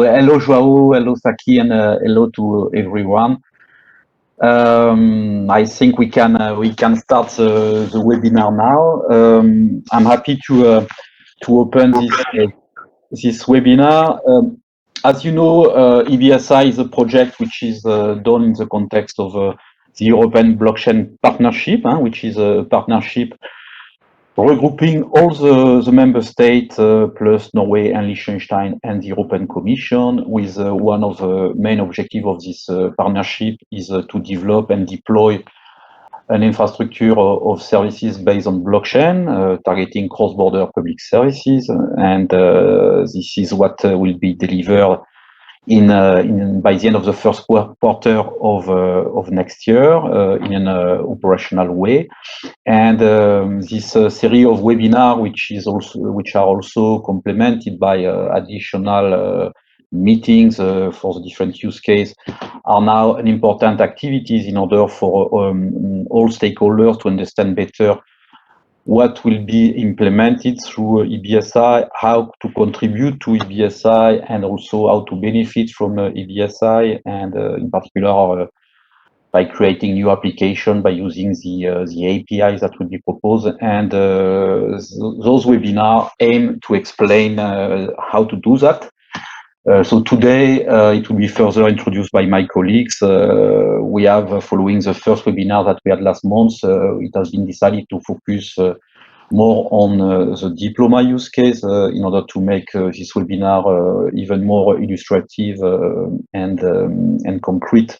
hello Joao, hello Saki, and hello to everyone. I think we can start the webinar now. I'm happy to open this webinar. As you know, EBSI is a project which is done in the context of the European Blockchain Partnership, which is a partnership regrouping all the member states plus Norway and Liechtenstein and the European Commission, with one of the main objectives of this partnership is to develop and deploy an infrastructure of services based on blockchain, targeting cross-border public services, and this is what will be delivered by the end of the first quarter of next year in an operational way. And this series of webinars, which are also complemented by additional meetings for the different use cases, are now an important activities in order for all stakeholders to understand better what will be implemented through EBSI, how to contribute to EBSI, and also how to benefit from EBSI, and in particular by creating new applications by using the APIs that will be proposed. And those webinars aim to explain how to do that. So today it will be further introduced by my colleagues. We have, following the first webinar that we had last month, it has been decided to focus more on the diploma use case in order to make this webinar even more illustrative and concrete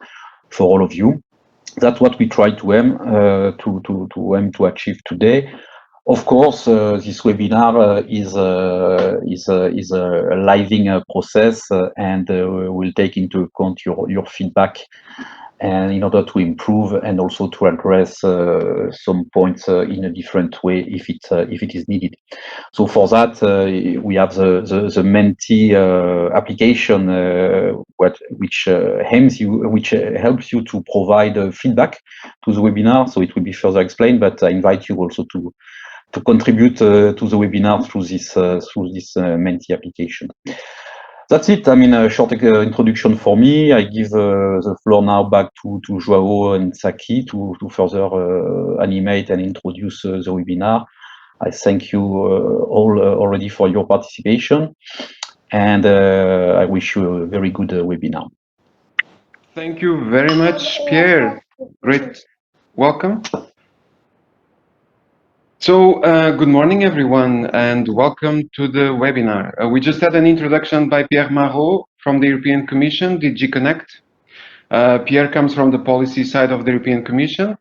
for all of you. That's what we try to aim to achieve today. Of course, this webinar is a living process, and will take into account your feedback, and in order to improve and also to address some points in a different way if it is needed. So for that, we have the Menti application, which helps you to provide feedback to the webinar. So it will be further explained, but I invite you also to contribute to the webinar through this Menti application. That's it. I mean, a short introduction for me. I give the floor now back to Joao and Saki to further animate and introduce the webinar. I thank you all already for your participation, and I wish you a very good webinar. Thank you very much, Pierre. Great. Welcome. So, good morning, everyone, and welcome to the webinar. We just had an introduction by Pierre Marot from the European Commission, DG Connect. Pierre comes from the policy side of the European Commission,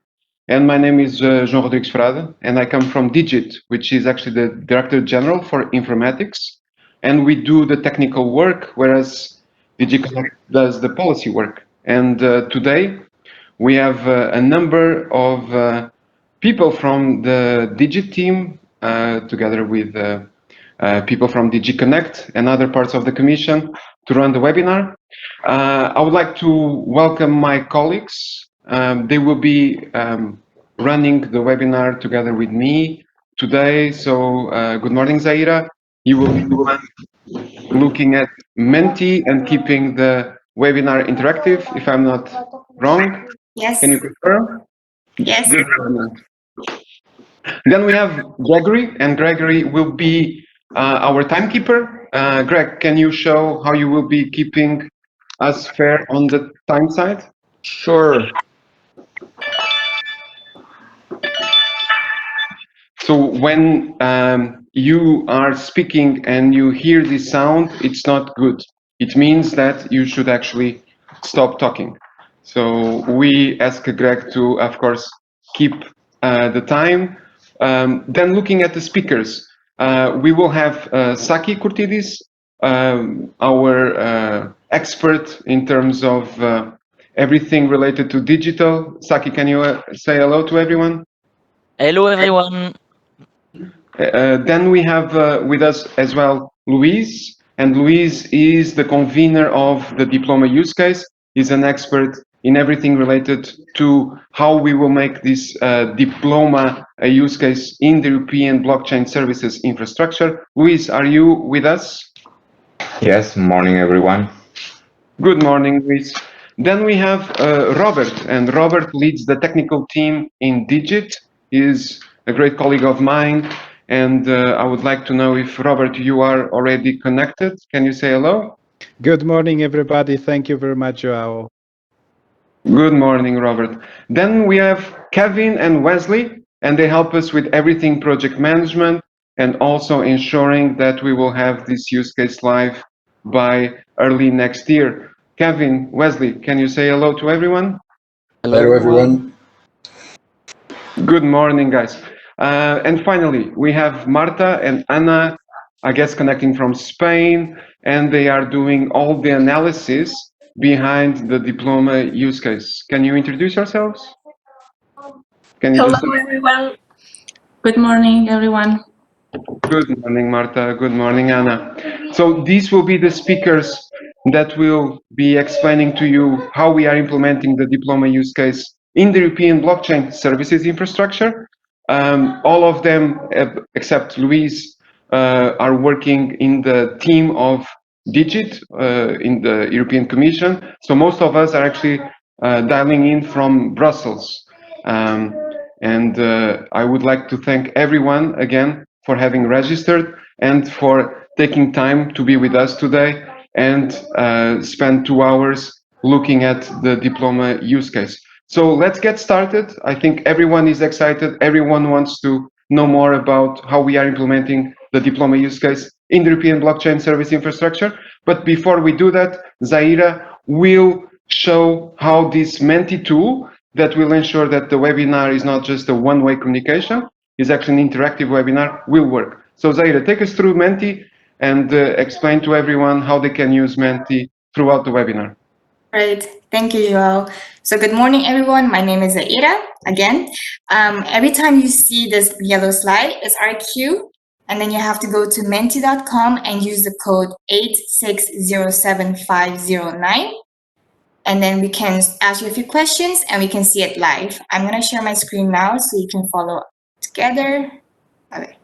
and my name is João Rodrigues Frade, and I come from DIGIT, which is actually the Director General for Informatics, and we do the technical work, whereas DG Connect does the policy work. And today, we have a number of people from the DIGIT team, together with people from DG Connect and other parts of the Commission, to run the webinar. I would like to welcome my colleagues. They will be running the webinar together with me today. So good morning, Zaira. You will be the one looking at Menti and keeping the webinar interactive, if I'm not wrong. Yes. Can you confirm? Yes. Good. Then we have Gregory, and Gregory will be our timekeeper. Greg, can you show how you will be keeping us fair on the time side? Sure. So when you are speaking and you hear this sound, it's not good. It means that you should actually stop talking. So we ask Greg to, of course, keep the time. Then looking at the speakers, we will have Saki Kurtidis, our expert in terms of everything related to digital. Saki, can you say hello to everyone? Hello, everyone. Then we have with us as well Luis, and Luis is the convener of the diploma use case. He's an expert in everything related to how we will make this diploma a use case in the European blockchain services infrastructure. Luis, are you with us? Yes, morning everyone. Good morning, Luis. Then we have Robert, and Robert leads the technical team in Digit. He is a great colleague of mine, and I would like to know if, Robert, you are already connected. Can you say hello? Good morning, everybody. Thank you very much, Joao. Good morning, Robert. Then we have Kevin and Wesley, and they help us with everything project management and also ensuring that we will have this use case live by early next year. Kevin, Wesley, can you say hello to everyone? Hello, everyone. Good morning, guys. And finally, we have Marta and Anna, I guess, connecting from Spain, and they are doing all the analysis behind the diploma use case. Can you introduce yourselves? Can you Hello, everyone. Good morning, everyone. Good morning, Marta. Good morning, Anna. So these will be the speakers that will be explaining to you how we are implementing the diploma use case in the European blockchain services infrastructure. All of them, except Luis, are working in the team of Digit in the European Commission. So most of us are actually dialing in from Brussels. And I would like to thank everyone again for having registered and for taking time to be with us today and spend 2 hours looking at the diploma use case. So let's get started. I think everyone is excited. Everyone wants to know more about how we are implementing the diploma use case in the European blockchain service infrastructure. But before we do that, Zaira will show how this Menti tool that will ensure that the webinar is not just a one-way communication, is actually an interactive webinar, will work. So Zaira, take us through Menti and explain to everyone how they can use Menti throughout the webinar. Great. Thank you, Joao. So good morning, everyone. My name is Zaira, again. Every time you see this yellow slide, it's our queue. And then you have to go to menti.com and use the code 8607509. And then we can ask you a few questions and we can see it live. I'm going to share my screen now so you can follow together. Okay.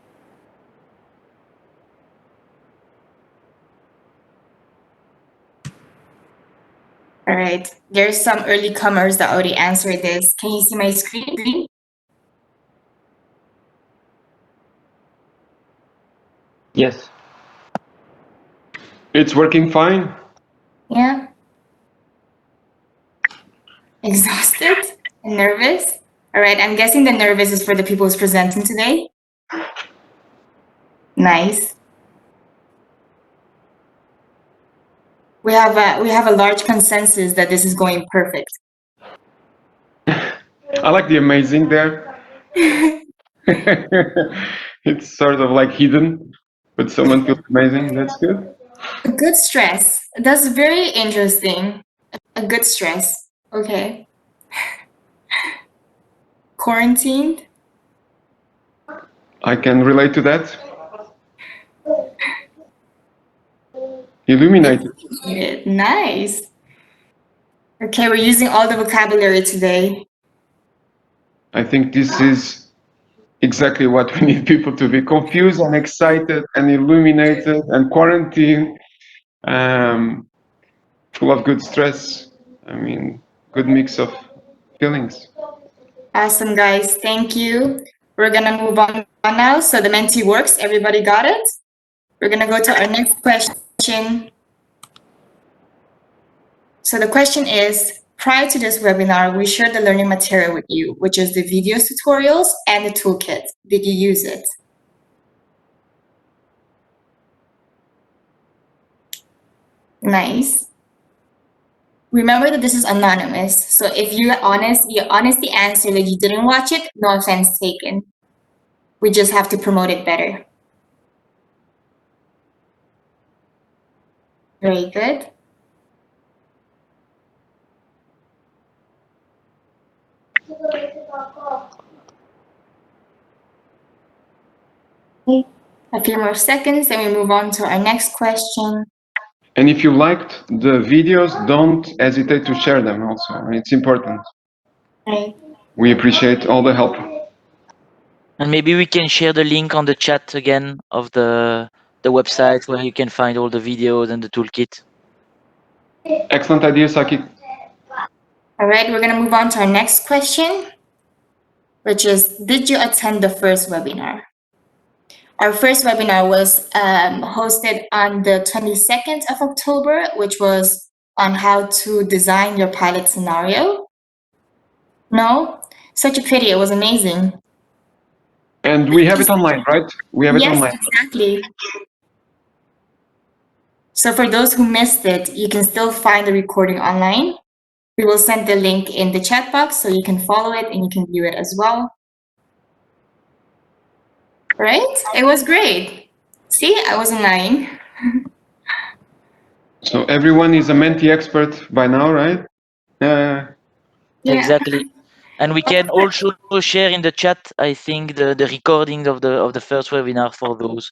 All right. There's some early comers that already answered this. Can you see my screen? Yes. It's working fine. Yeah. Exhausted and nervous. All right. I'm guessing the nervous is for the people who's presenting today. Nice. We have a large consensus that this is going perfect. I like the amazing there. It's sort of like hidden, but someone feels amazing. That's good. A good stress. That's very interesting. A good stress. Okay. Quarantined. I can relate to that. Illuminated. Nice. Okay, we're using all the vocabulary today. I think this is exactly what we need people to be: confused and excited and illuminated and quarantined, full of good stress. I mean, good mix of feelings. Awesome, guys. Thank you. We're going to move on now. So the Menti works. Everybody got it? We're going to go to our next question. So the question is, prior to this webinar, we shared the learning material with you, which is the videos, tutorials, and the toolkit. Did you use it? Nice. Remember that this is anonymous. So if you honestly answer that you didn't watch it, no offense taken. We just have to promote it better. Very good. A few more seconds and we move on to our next question. And if you liked the videos, don't hesitate to share them also. It's important. Right. We appreciate all the help. And maybe we can share the link on the chat again of the the website where you can find all the videos and the toolkit. Excellent idea, Saki. All right, we're going to move on to our next question, which is, did you attend the first webinar? Our first webinar was hosted on the 22nd of October, which was on how to design your pilot scenario. No? Such a pity. It was amazing. And we have it online, right? We have it online. Yes, exactly. So for those who missed it, you can still find the recording online. We will send the link in the chat box so you can follow it and you can view it as well. Right? It was great. See, I wasn't lying. So everyone is a Menti expert by now, right? Yeah. Exactly. And we can also share in the chat, I think, the recording of the first webinar for those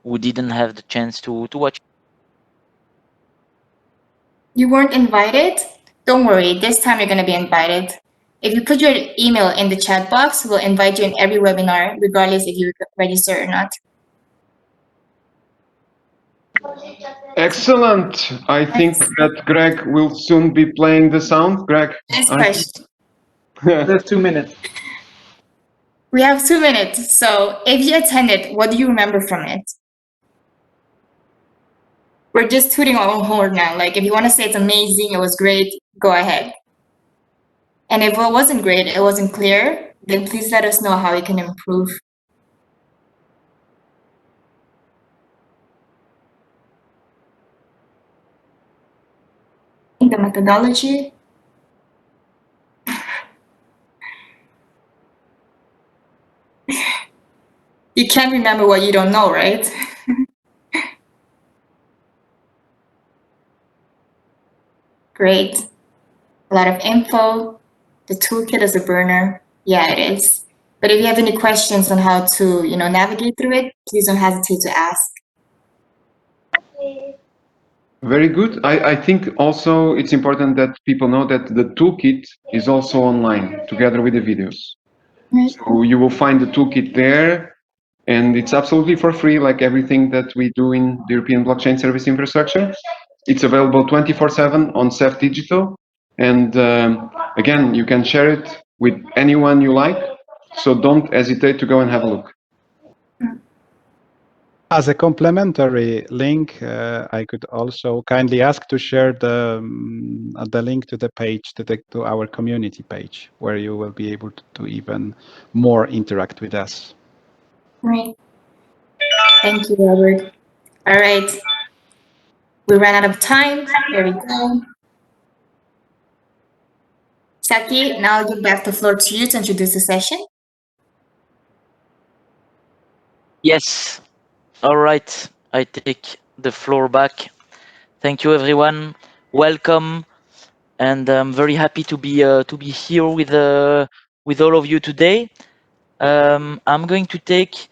who didn't have the chance to watch. You weren't invited? Don't worry, this time you're going to be invited. If you put your email in the chat box, we'll invite you in every webinar, regardless if you register or not. Excellent. I think that Greg will soon be playing the sound. Greg? Nice question. There's 2 minutes. We have 2 minutes. So if you attended, what do you remember from it? We're just tooting our own horn now. Like, if you want to say it's amazing, it was great, go ahead. And if it wasn't great, it wasn't clear, then please let us know how we can improve. The methodology. You can't remember what you don't know, right? Great. A lot of info. The toolkit is a burner. Yeah, it is. But if you have any questions on how to, navigate through it, please don't hesitate to ask. Very good. I think also it's important that people know that the toolkit is also online together with the videos. Right. So you will find the toolkit there, and it's absolutely for free, like everything that we do in the European Blockchain Service Infrastructure. It's available 24/7 on CEF Digital. And again, you can share it with anyone you like. So don't hesitate to go and have a look. As a complementary link, I could also kindly ask to share the link to the page, to our community page, where you will be able to even more interact with us. Right. Thank you, Robert. All right. We ran out of time. There we go. Saki, now I'll give back the floor to you to introduce the session. Yes. All right. I take the floor back. Thank you, everyone. Welcome, and I'm very happy to be here with all of you today. I'm going to take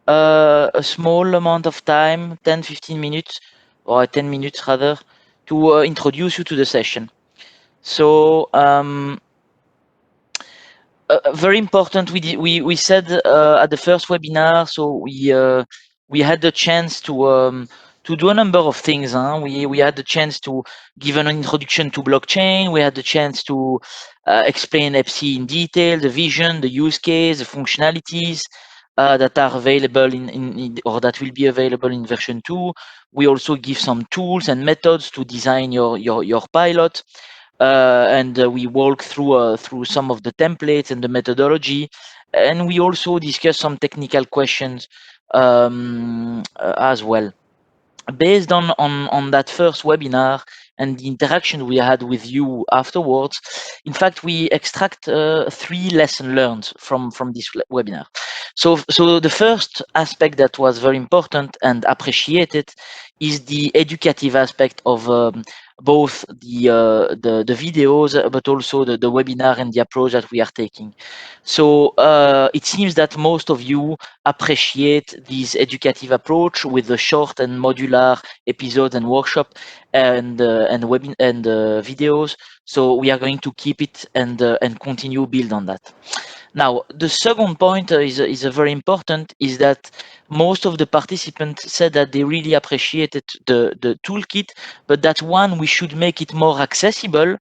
a small amount of time, 10-15 minutes, or 10 minutes rather, to introduce you to the session. So very important. We said at the first webinar, so we had the chance to do a number of things. We had the chance to give an introduction to blockchain. We had the chance to explain EBSI in detail, the vision, the use case, the functionalities that are available or that will be available in version 2. We also give some tools and methods to design your pilot. And we walk through some of the templates and the methodology, and we also discuss some technical questions as well. Based on that first webinar and the interaction we had with you afterwards, in fact, we extract 3 lessons learned from this webinar. So the first aspect that was very important and appreciated is the educative aspect of both the videos, but also the webinar and the approach that we are taking. So it seems that most of you appreciate this educative approach with the short and modular episodes and workshop and videos. So we are going to keep it and continue build on that. Now, the second point is very important, is that most of the participants said that they really appreciated the toolkit, but that one, we should make it more accessible,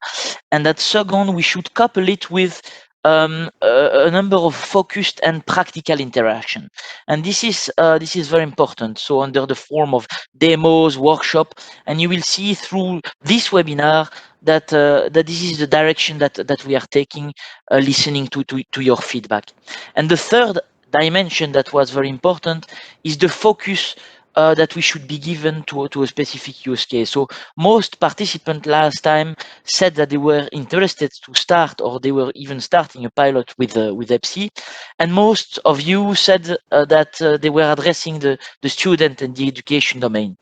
and that second, we should couple it with a number of focused and practical interaction. And this is very important. So under the form of demos, workshop, and you will see through this webinar that this is the direction that we are taking, listening to your feedback. And the third dimension that was very important is the focus that we should be given to a specific use case. So most participants last time said that they were interested to start, or they were even starting a pilot with EBSI, and most of you said that they were addressing the student and the education domain.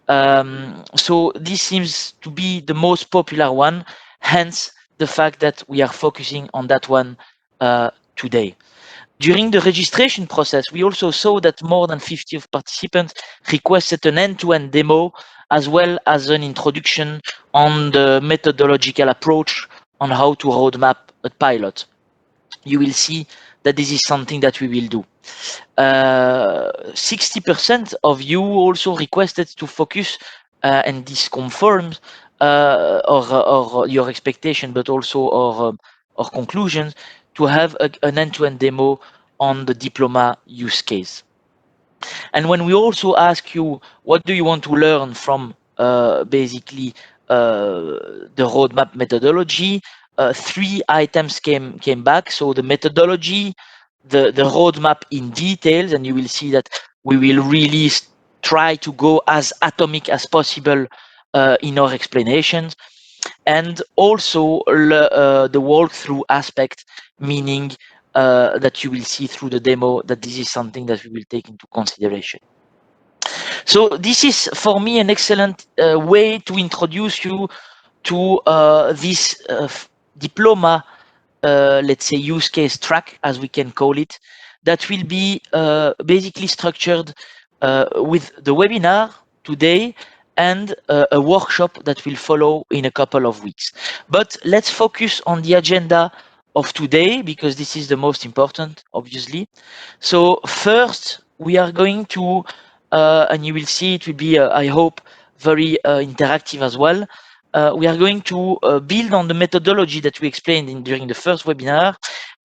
So this seems to be the most popular one, hence the fact that we are focusing on that one today. During the registration process, we also saw that more than 50 participants requested an end-to-end demo, as well as an introduction on the methodological approach on how to roadmap a pilot. You will see that this is something that we will do. 60% of you also requested to focus, and this confirms or your expectation, but also our conclusions, to have an end-to-end demo on the diploma use case. And when we also ask you, what do you want to learn from basically the roadmap methodology, 3 items came back. So the methodology, the roadmap in details, and you will see that we will really try to go as atomic as possible in our explanations, and also the walkthrough aspect, meaning that you will see through the demo that this is something that we will take into consideration. So this is, for me, an excellent way to introduce you to this diploma, let's say, use case track, as we can call it, that will be basically structured with the webinar today and a workshop that will follow in a couple of weeks. But let's focus on the agenda of today, because this is the most important, obviously. So first, we are going to, and you will see it will be, I hope, very interactive as well. We are going to build on the methodology that we explained during the first webinar,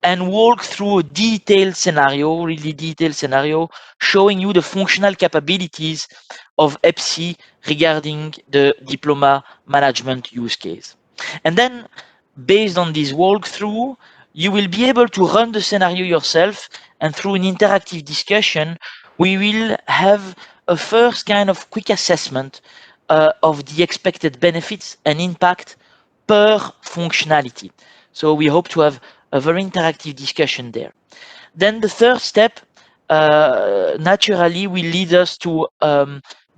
and walk through a detailed scenario, really detailed scenario, showing you the functional capabilities of EBSI regarding the diploma management use case. And then, based on this walkthrough, you will be able to run the scenario yourself, and through an interactive discussion, we will have a first kind of quick assessment of the expected benefits and impact per functionality. So we hope to have a very interactive discussion there. Then the third step naturally will lead us to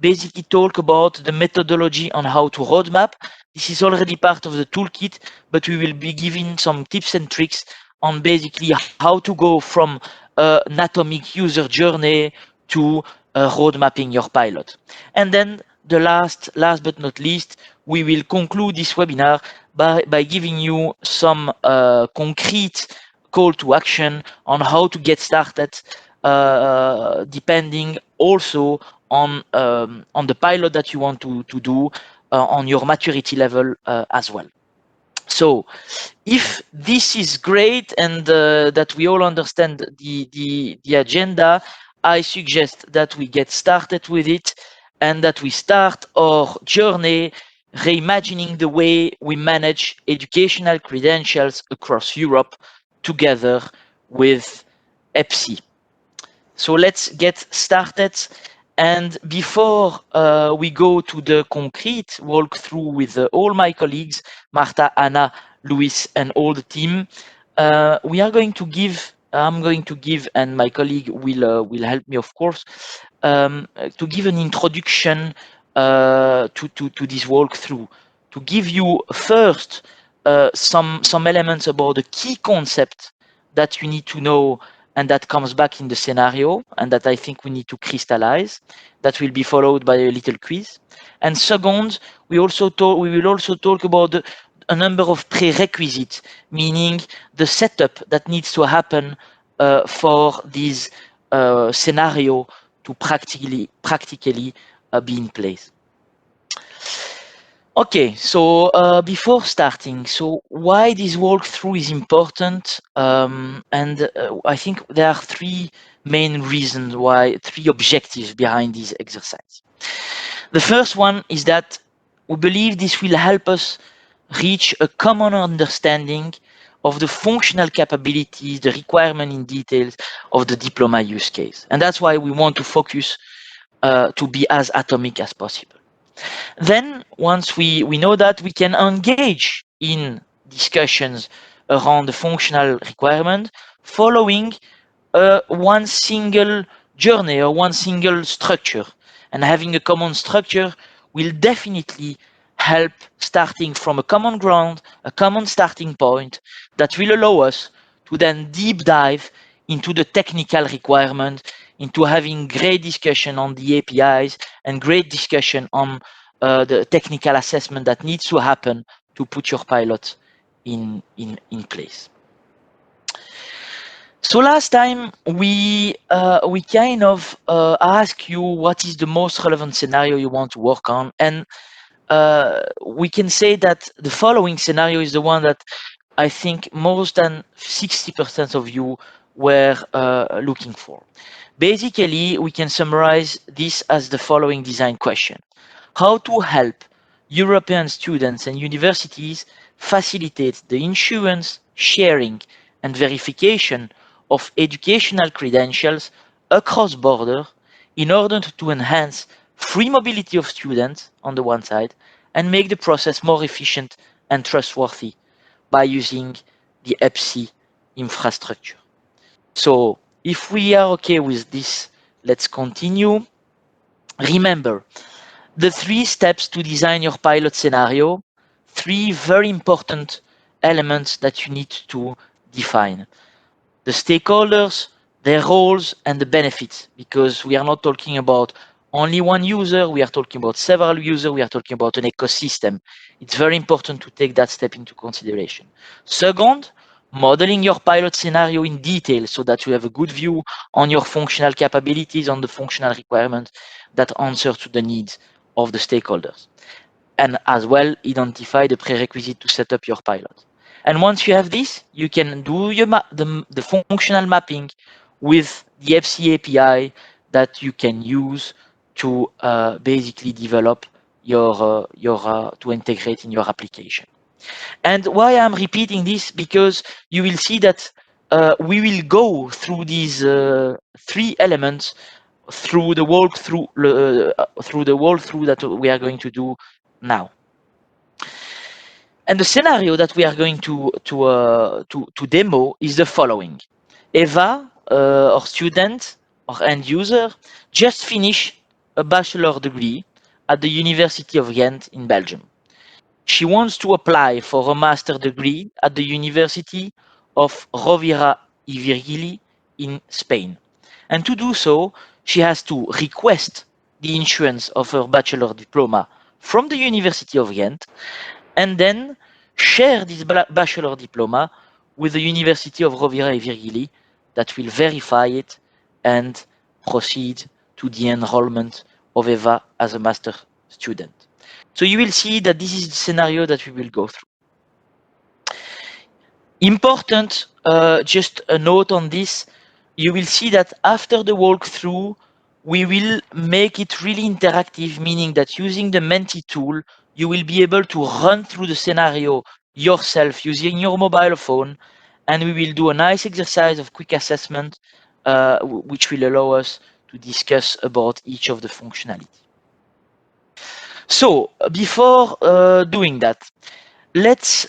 basically talk about the methodology on how to roadmap. This is already part of the toolkit, but we will be giving some tips and tricks on basically how to go from an atomic user journey to road mapping your pilot. And then the last but not least, we will conclude this webinar by giving you some concrete call to action on how to get started, depending also on the pilot that you want to do, on your maturity level as well. So if this is great, and that we all understand the agenda, I suggest that we get started with it, and that we start our journey reimagining the way we manage educational credentials across Europe together with EBSI. So let's get started. And before we go to the concrete walkthrough with all my colleagues, Marta, Anna, Luis, and all the team, we are going to give, I'm going to give, and my colleague will help me, of course, to give an introduction to this walkthrough, to give you first some elements about the key concept that you need to know, and that comes back in the scenario, and that I think we need to crystallize. That will be followed by a little quiz. And second, we will also talk about a number of prerequisites, meaning the setup that needs to happen for this scenario to practically be in place. Okay, so before starting, so why this walkthrough is important, and I think there are three main reasons why, three objectives behind this exercise. The first one is that we believe this will help us reach a common understanding of the functional capabilities, the requirement in details of the diploma use case. And that's why we want to focus to be as atomic as possible. Then once we know that, we can engage in discussions around the functional requirement following one single journey or one single structure. And having a common structure will definitely help starting from a common ground, a common starting point that will allow us to then deep dive into the technical requirement, into having great discussion on the APIs and great discussion on the technical assessment that needs to happen to put your pilot in place. So last time we kind of asked you what is the most relevant scenario you want to work on, and we can say that the following scenario is the one that I think more than 60% of you were looking for. Basically, we can summarize this as the following design question: how to help European students and universities facilitate the insurance, sharing, and verification of educational credentials across borders in order to enhance free mobility of students on the one side and make the process more efficient and trustworthy by using the EBSI infrastructure. So if we are okay with this, let's continue. Remember the 3 steps to design your pilot scenario, 3 very important elements that you need to define: the stakeholders, their roles, and the benefits, because we are not talking about only one user, we are talking about several users, we are talking about an ecosystem. It's very important to take that step into consideration. Second, modeling your pilot scenario in detail so that you have a good view on your functional capabilities, on the functional requirements that answer to the needs of the stakeholders. And as well, identify the prerequisite to set up your pilot. And once you have this, you can do your the functional mapping with the EBSI API that you can use to basically develop your to integrate in your application. And why I'm repeating this, because you will see that we will go through these 3 elements through the walkthrough that we are going to do now. And the scenario that we are going to demo is the following: Eva, our student or end user, just finished a bachelor degree at the University of Ghent in Belgium. She wants to apply for a master degree at the University of Rovira i Virgili in Spain. And to do so, she has to request the issuance of her bachelor diploma from the University of Ghent, and then share this bachelor diploma with the University of Rovira i Virgili that will verify it and proceed to the enrollment of Eva as a master student. So you will see that this is the scenario that we will go through. Important, just a note on this, you will see that after the walkthrough, we will make it really interactive, meaning that using the Menti tool, you will be able to run through the scenario yourself using your mobile phone, and we will do a nice exercise of quick assessment, which will allow us to discuss about each of the functionality. So before doing that, let's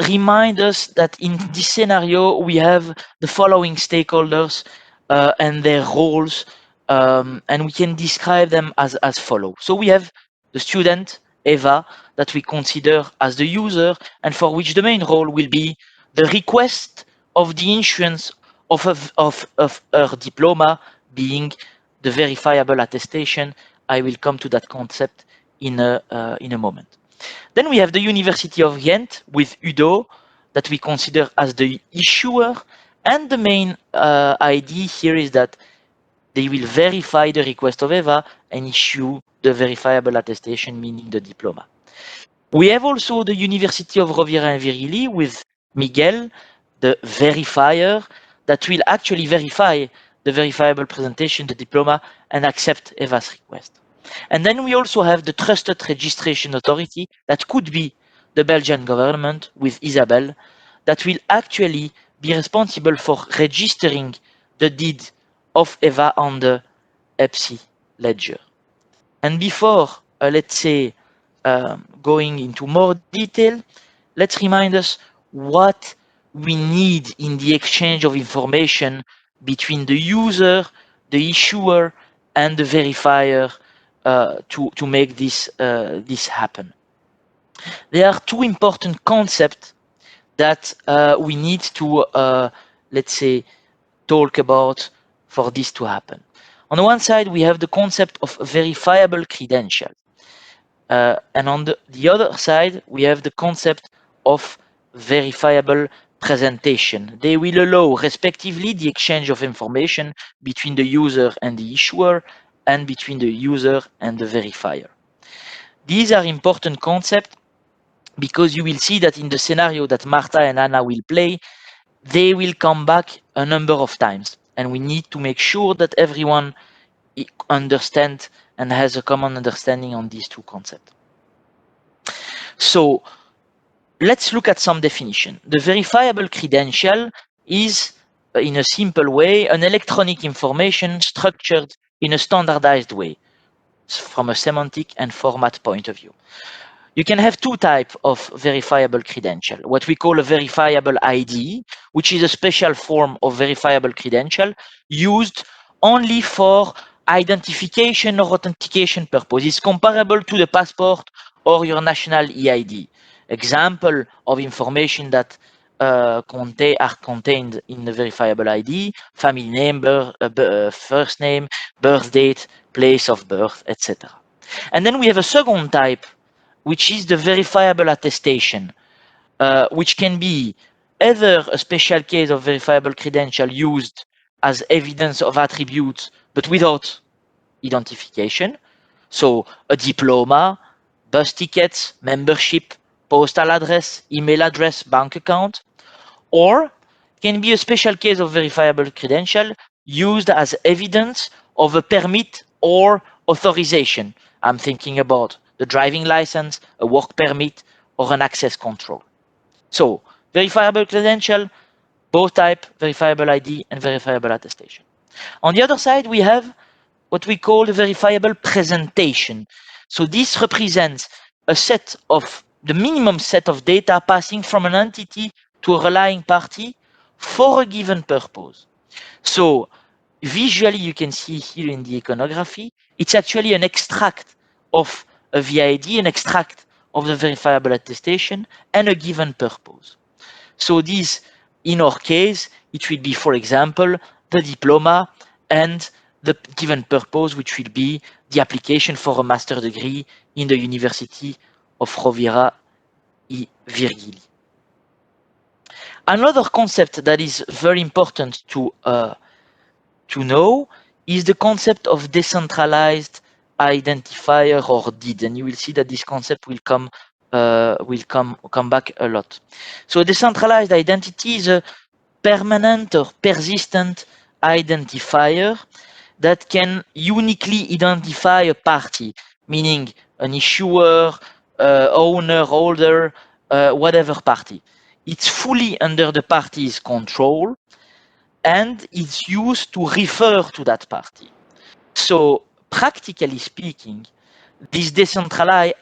remind us that in this scenario we have the following stakeholders and their roles, and we can describe them as follows. So we have the student Eva that we consider as the user, and for which the main role will be the request of the issuance of her diploma, being the verifiable attestation. I will come to that concept in a moment. Then we have the University of Ghent with UDO that we consider as the issuer, and the main idea here is that they will verify the request of EVA and issue the verifiable attestation, meaning the diploma. We have also the University of Rovira and Virili with Miguel, the verifier, that will actually verify the verifiable presentation, the diploma, and accept EVA's request. And then we also have the Trusted Registration Authority, that could be the Belgian government with Isabel, that will actually be responsible for registering the deed of EVA on the EBSI ledger. And before, let's say, going into more detail, let's remind us what we need in the exchange of information between the user, the issuer, and the verifier to make this happen. There are two important concepts that we need to, let's say, talk about for this to happen. On the one side, we have the concept of verifiable credential. And on the other side, we have the concept of verifiable presentation. They will allow, respectively, the exchange of information between the user and the issuer, and between the user and the verifier. These are important concepts because you will see that in the scenario that Marta and Anna will play, they will come back a number of times, and we need to make sure that everyone understands and has a common understanding on these two concepts. So let's look at some definition. The verifiable credential is, in a simple way, an electronic information structured in a standardized way from a semantic and format point of view. You can have two types of verifiable credential. What we call a verifiable ID, which is a special form of verifiable credential used only for identification or authentication purpose. It's comparable to the passport or your national EID. Example of information that are contained in the verifiable ID: family name, first name, birth date, place of birth, etc. And then we have a second type, which is the verifiable attestation, which can be either a special case of verifiable credential used as evidence of attributes, but without identification. So a diploma, bus tickets, membership, postal address, email address, bank account, or can be a special case of verifiable credential used as evidence of a permit or authorization. I'm thinking about the driving license, a work permit, or an access control. So verifiable credential, both type, verifiable ID and verifiable attestation. On the other side, we have what we call the verifiable presentation. So this represents a set of, the minimum set of data passing from an entity to a relying party for a given purpose. So visually, you can see here in the iconography, it's actually an extract of a VID, an extract of the verifiable attestation, and a given purpose. So this, in our case, it will be, for example, the diploma and the given purpose, which will be the application for a master degree in the University of Rovira e Virgili. Another concept that is very important to know is the concept of decentralized identifier or DID, and you will see that this concept will come back a lot. So a decentralized identity is a permanent or persistent identifier that can uniquely identify a party, meaning an issuer, owner, holder, whatever party. It's fully under the party's control, and it's used to refer to that party. So practically speaking, this decentralized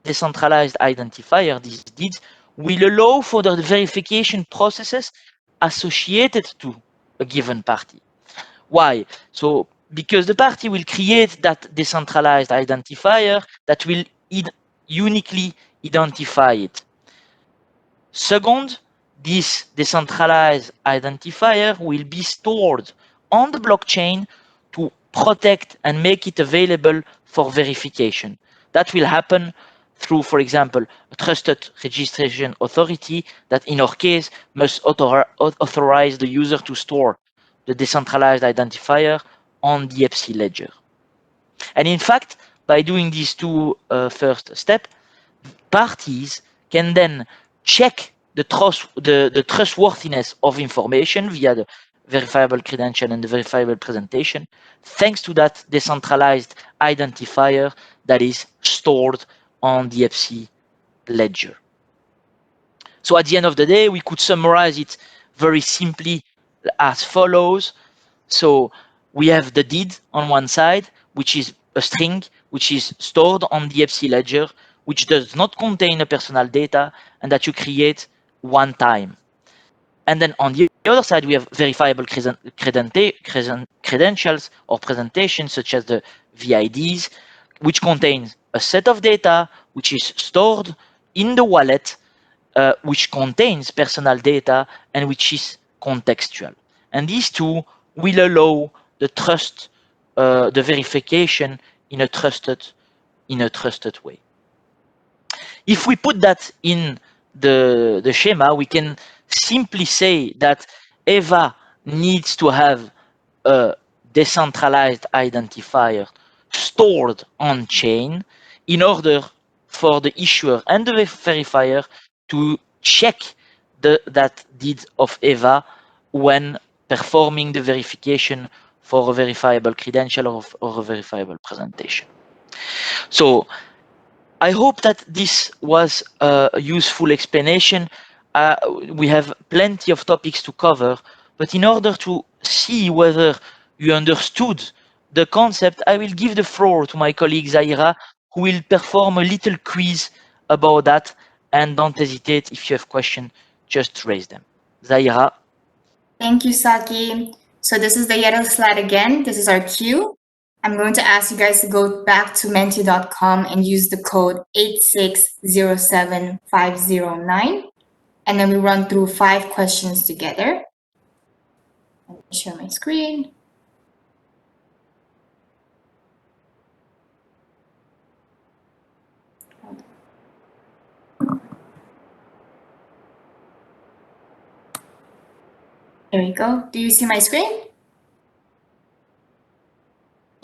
identifier, these DIDs, will allow for the verification processes associated to a given party. Why? So because the party will create that decentralized identifier that will uniquely identify it. Second, this decentralized identifier will be stored on the blockchain to protect and make it available for verification. That will happen through, for example, a trusted registration authority that in our case must authorize the user to store the decentralized identifier on the EBSI ledger. And in fact, by doing these two first steps, parties can then check the trustworthiness of information via the verifiable credential and the verifiable presentation, thanks to that decentralized identifier that is stored on the EBSI ledger. So at the end of the day, we could summarize it very simply as follows. So we have the deed on one side, which is a string, which is stored on the EBSI ledger, which does not contain a personal data and that you create one time. And then on the other side, we have verifiable credentials or presentations, such as the VIDs, which contains a set of data, which is stored in the wallet, which contains personal data and which is contextual. And these two will allow the trust, the verification in a trusted way. If we put that in the schema, we can simply say that EVA needs to have a decentralized identifier stored on chain in order for the issuer and the verifier to check that deed of EVA when performing the verification for a verifiable credential or a verifiable presentation. So I hope that this was a useful explanation. We have plenty of topics to cover, but in order to see whether you understood the concept, I will give the floor to my colleague Zaira, who will perform a little quiz about that. And don't hesitate, if you have questions, just raise them. Zaira. Thank you, Saki. So this is the yellow slide again. This is our queue. I'm going to ask you guys to go back to menti.com and use the code 8607509. And then we run through 5 questions together. Let me share my screen. There you go. Do you see my screen?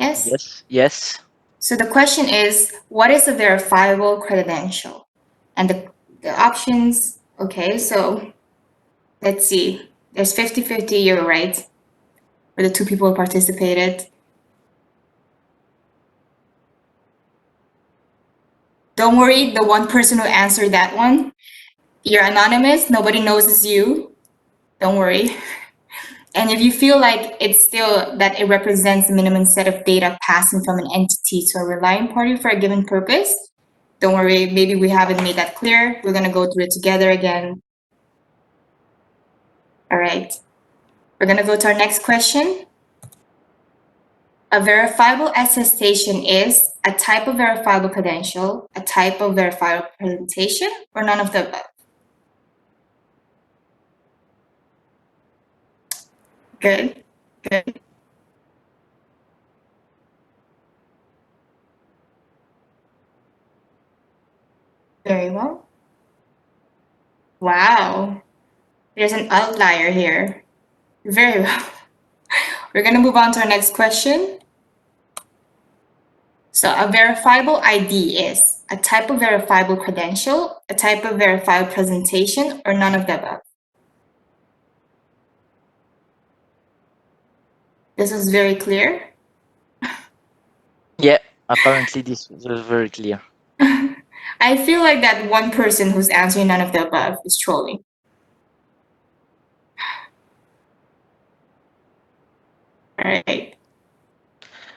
Yes? Yes. Yes. So the question is, what is a verifiable credential? And the options, okay, so let's see. There's 50-50, you're right, for the 2 people who participated. Don't worry, the 1 person who answered that one, you're anonymous, nobody knows it's you. Don't worry. And if you feel like it's still that it represents the minimum set of data passing from an entity to a relying party for a given purpose, don't worry, maybe we haven't made that clear. We're gonna go through it together again. All right, we're gonna go to our next question. A verifiable attestation is a type of verifiable credential, a type of verifiable presentation, or none of the above? Good, good. Very well. Wow, there's an outlier here. Very well. We're gonna move on to our next question. So a verifiable ID is a type of verifiable credential, a type of verifiable presentation, or none of the above? This is very clear. Yeah, apparently this was very clear. I feel like that 1 person who's answering none of the above is trolling. All right.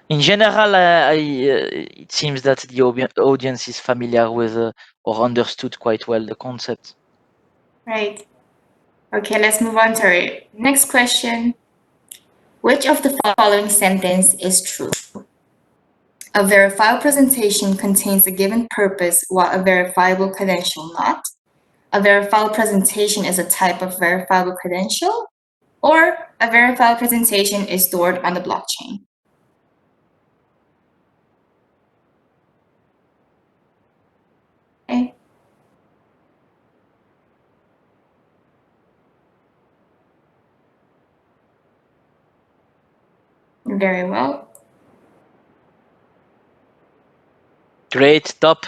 In general, it seems that the audience is familiar with or understood quite well the concept. Right. Okay, let's move on to our next question. Which of the following sentence is true? A verifiable presentation contains a given purpose, while a verifiable credential not. A verifiable presentation is a type of verifiable credential, or a verifiable presentation is stored on the blockchain. Very well. Great, top.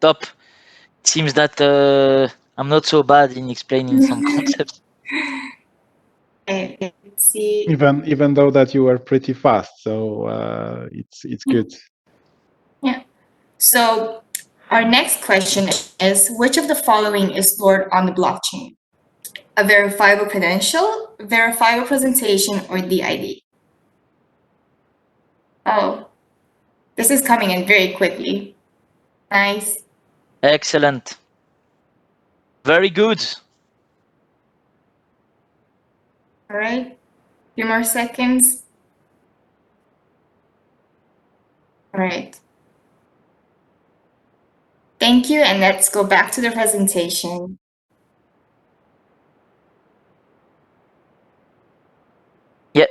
It seems that I'm not so bad in explaining some concepts. Okay, let's see. Even though that you were pretty fast, so it's good. Yeah. So our next question is, which of the following is stored on the blockchain? A verifiable credential, verifiable presentation, or DID? Oh, this is coming in very quickly. Nice. Excellent. Very good. All right. Few more seconds. All right. Thank you, and let's go back to the presentation. Yeah.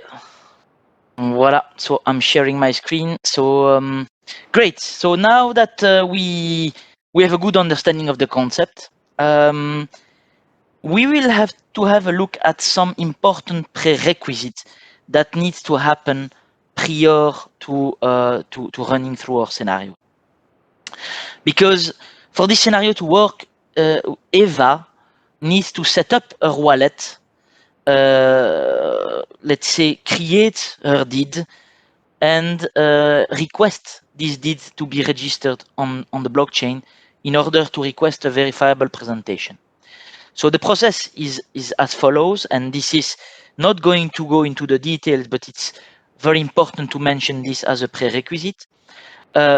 Voila. So I'm sharing my screen. So great. So now that we have a good understanding of the concept, we will have to have a look at some important prerequisites that needs to happen prior to running through our scenario. Because for this scenario to work, Eva needs to set up her wallet, let's say create her DID, and request this DID to be registered on the blockchain in order to request a verifiable presentation. So the process is as follows, and this is not going to go into the details, but it's very important to mention this as a prerequisite.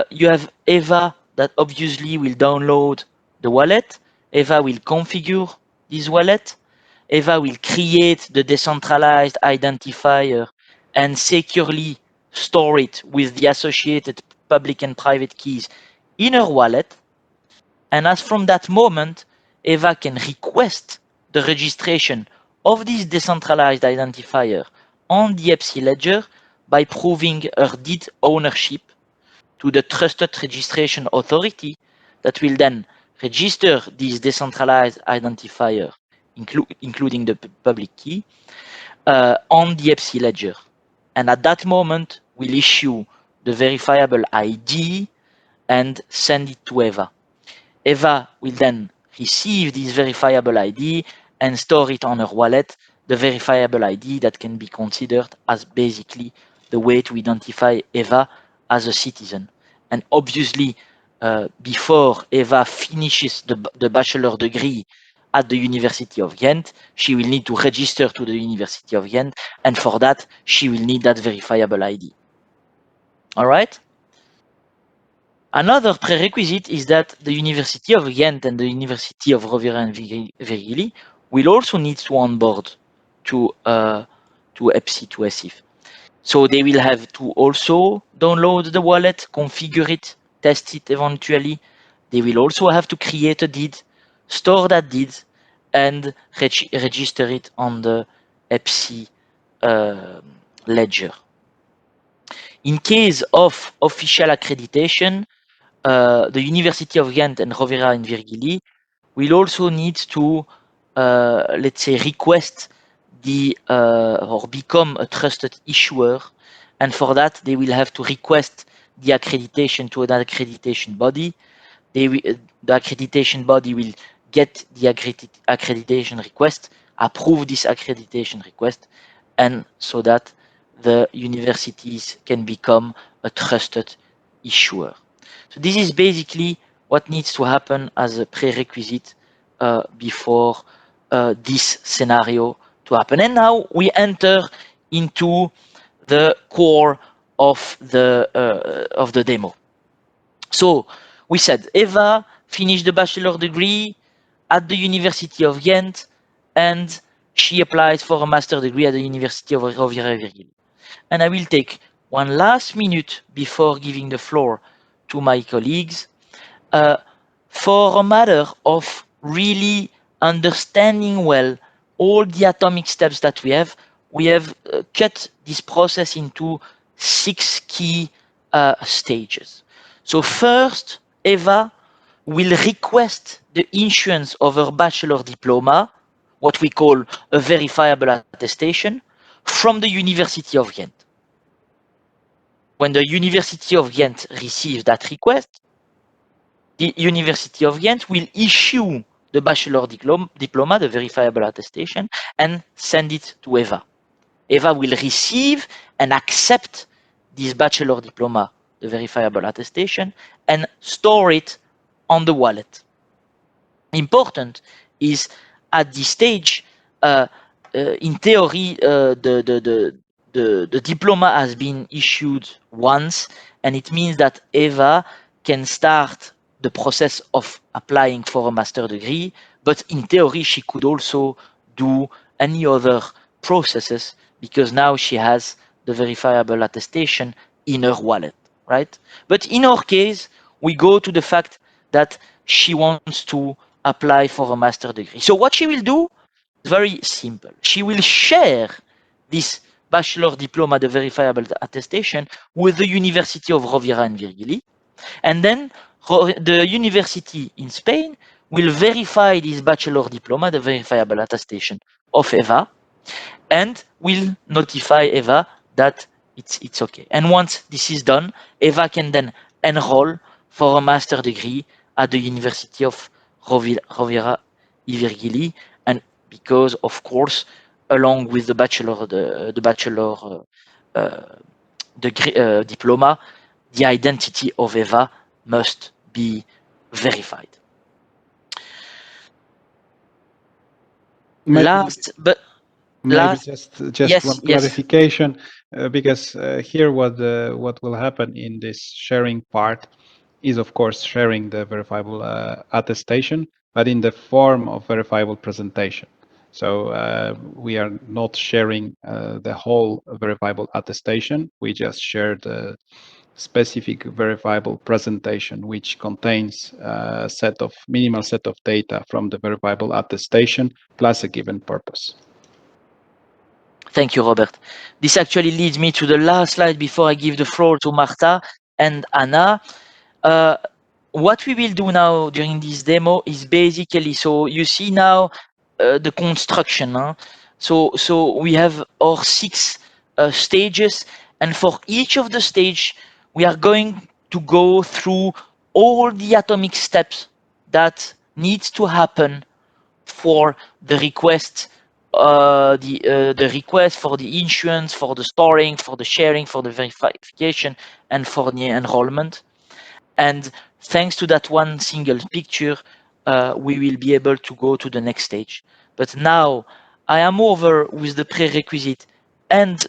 You have Eva that obviously will download the wallet. Eva will configure this wallet. Eva will create the decentralized identifier and securely store it with the associated public and private keys in her wallet. And as from that moment, Eva can request the registration of this decentralized identifier on the EBSI ledger by proving her DID ownership to the trusted registration authority that will then register this decentralized identifier, including the public key, on the EBSI ledger. And at that moment, we'll issue the verifiable ID and send it to Eva. Eva will then receive this verifiable ID and store it on her wallet, the verifiable ID that can be considered as basically the way to identify Eva as a citizen. And obviously, before Eva finishes the bachelor degree at the University of Ghent, she will need to register to the University of Ghent, and for that, she will need that verifiable ID. All right? Another prerequisite is that the University of Ghent and the University of Rovira and Virgili will also need to onboard to EBSI, to CEF. So they will have to also download the wallet, configure it, test it eventually. They will also have to create a DID, store that DID, and register it on the EBSI ledger. In case of official accreditation, the University of Ghent and Rovira and Virgili will also need to, let's say, request or become a trusted issuer. And for that, they will have to request the accreditation to an accreditation body. The accreditation body will get the accreditation request, approve this accreditation request, and so that the universities can become a trusted issuer. So this is basically what needs to happen as a prerequisite before this scenario to happen. And now we enter into the core of the demo. So we said Eva finished the bachelor degree at the University of Ghent, and she applied for a master degree at the University of Rovira and Virgili. And I will take one last minute before giving the floor to my colleagues for a matter of really understanding well all the atomic steps that we have cut this process into 6 key stages. So first, Eva will request the issuance of her bachelor diploma, what we call a verifiable attestation, from the University of Ghent. when the University of Ghent receives that request, the University of Ghent will issue the bachelor diploma, the verifiable attestation, and send it to Eva. Eva will receive and accept this bachelor diploma, the verifiable attestation, and store it on the wallet. Important is at this stage, in theory, the diploma has been issued once, and it means that Eva can start the process of applying for a master degree, but in theory, she could also do any other processes because now she has the verifiable attestation in her wallet, right? But in our case, we go to the fact that she wants to apply for a master degree. So what she will do is very simple. She will share this bachelor diploma, the verifiable attestation, with the University of Rovira and Virgili. And then the university in Spain will verify this bachelor diploma, the verifiable attestation of Eva, and will notify Eva that it's okay. And once this is done, Eva can then enroll for a master degree at the University of Rovira e Virgili, and because of course, along with the bachelor degree, diploma, the identity of Eva must be verified. Maybe, Last, but maybe just yes, one yes. clarification, because here what will happen in this sharing part is of course sharing the verifiable attestation, but in the form of verifiable presentation. So we are not sharing the whole verifiable attestation. We just share the specific verifiable presentation, which contains a minimal set of data from the verifiable attestation plus a given purpose. Thank you, Robert. This actually leads me to the last slide before I give the floor to Marta and Anna. What we will do now during this demo is basically, so you see now the construction. Huh? So we have our 6 stages, and for each of the stage, we are going to go through all the atomic steps that needs to happen for the request, the request for the insurance, for the storing, for the sharing, for the verification, and for the enrollment. And thanks to that one single picture, we will be able to go to the next stage. But now I am over with the prerequisite and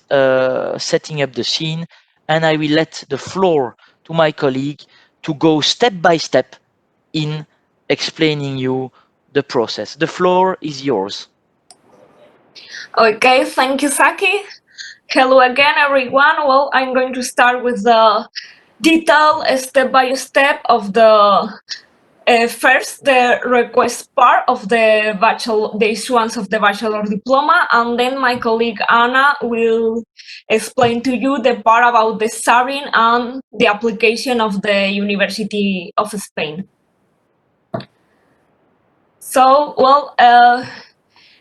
setting up the scene, and I will let the floor to my colleague to go step by step in explaining you the process. The floor is yours. Okay, thank you, Saki. Hello again, everyone. Well, I'm going to start with the detailed step-by-step of the first, the request part of the issuance of the bachelor diploma, and then my colleague Anna will explain to you the part about the sharing and the application of the University of Spain. So, well,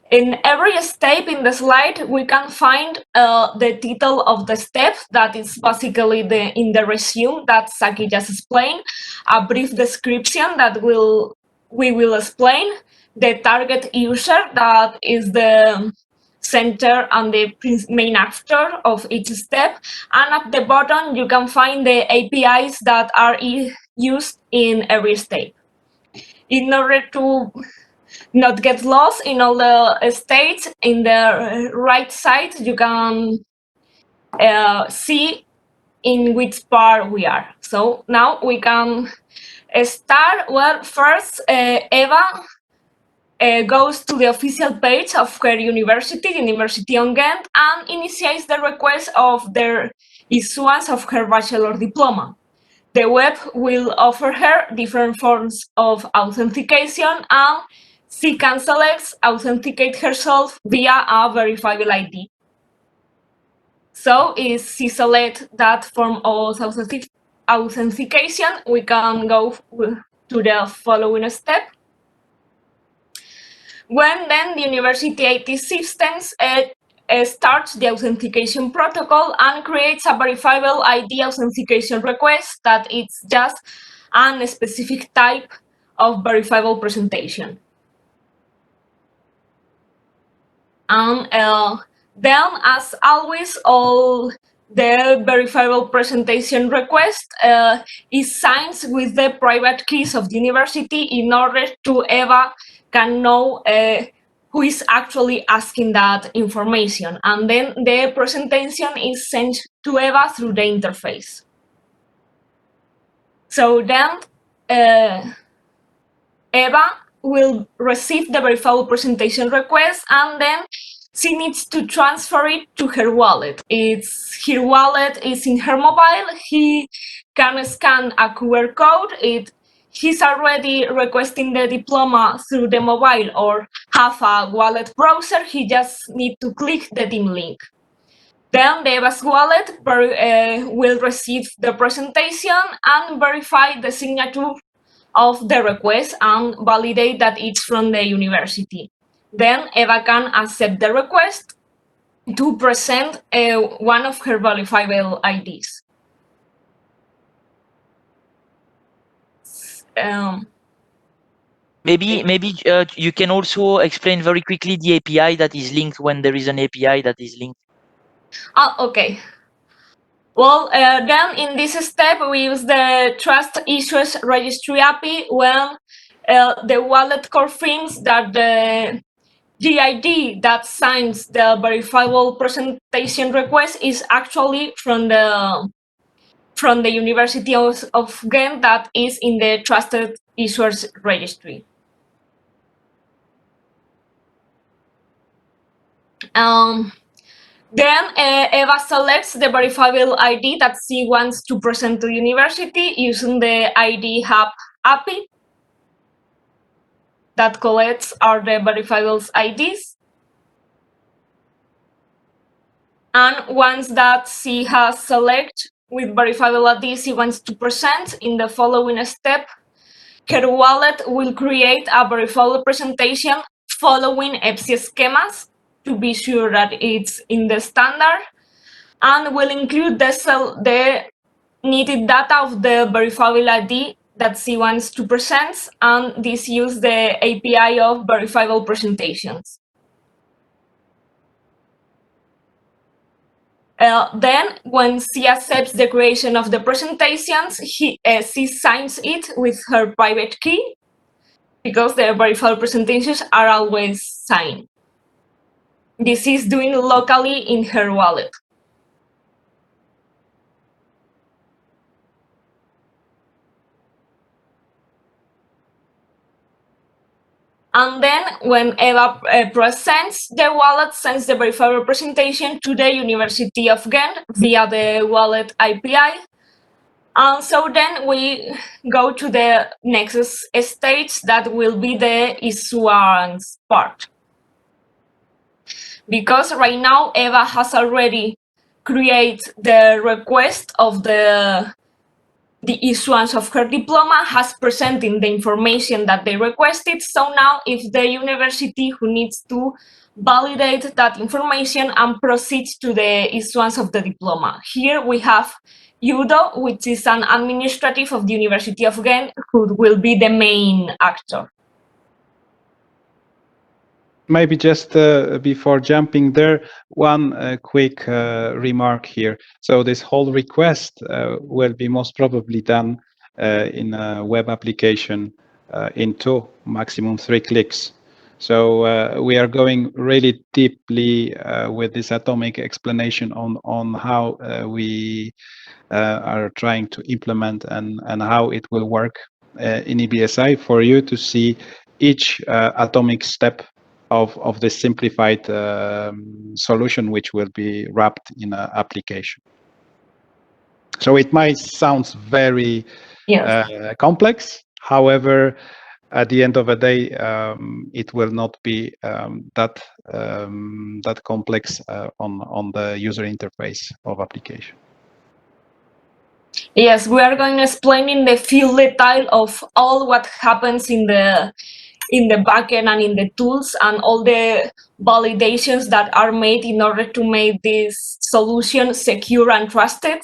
in every step in the slide, we can find the title of the step, that is basically in the resume that Saki just explained, a brief description that we will explain, the target user that is the center and the main actor of each step, and at the bottom you can find the APIs that are used in every step. In order to not get lost in all the states, in the right side you can see in which part we are. So now we can start. Well, first Eva goes to the official page of her university, University of Ghent, and initiates the request of the issuance of her bachelor diploma. The web will offer her different forms of authentication, and she can select authenticate herself via a verifiable ID. So if she selects that form of authentication, we can go to the following step. When then the University IT systems starts the authentication protocol and creates a verifiable ID authentication request that it's just a specific type of verifiable presentation. And then, as always, all the verifiable presentation request is signed with the private keys of the university in order to Eva can know who is actually asking that information. And then the presentation is sent to Eva through the interface. So then Eva will receive the verifiable presentation request, and then she needs to transfer it to her wallet. Her wallet is in her mobile. He can scan a QR code. He's already requesting the diploma through the mobile or have a wallet browser. He just needs to click the DIM link. Then the Eva's wallet will receive the presentation and verify the signature of the request and validate that it's from the university. Then Eva can accept the request to present one of her verifiable IDs. Maybe you can also explain very quickly the API that is linked when there is an API that is linked. Okay. Well, then in this step, we use the Trust Issues Registry API when the wallet confirms that the GID that signs the verifiable presentation request is actually from the University of Ghent that is in the Trusted Issuers Registry. Then Eva selects the verifiable ID that she wants to present to the university using the ID Hub API that collects all the verifiable IDs. And once that she has selected with verifiable ID she wants to present, in the following step, her wallet will create a verifiable presentation following EBSI schemas to be sure that it's in the standard, and will include the needed data of the verifiable ID that she wants to present, and this use the API of verifiable presentations. Then, when she accepts the creation of the presentations, she signs it with her private key, because the verifiable presentations are always signed. This is doing locally in her wallet. And then when Eva presents, the wallet sends the verifiable presentation to the University of Ghent via the wallet API. And so then we go to the next stage, that will be the issuance part. Because right now Eva has already created the request of the issuance of her diploma, has presented the information that they requested. So now if the university who needs to validate that information and proceed to the issuance of the diploma. Here we have Udo, which is an administrative of the University of Ghent, who will be the main actor. Maybe just before jumping there, one quick remark here. So this whole request will be most probably done in a web application in 2, maximum 3 clicks. So we are going really deeply with this atomic explanation on how we are trying to implement and how it will work in EBSI for you to see each atomic step of the simplified solution, which will be wrapped in an application. So it might sound very complex. However, at the end of the day, it will not be that complex on the user interface of application. Yes, we are going to explain in the full detail of all what happens in the in the backend and in the tools and all the validations that are made in order to make this solution secure and trusted,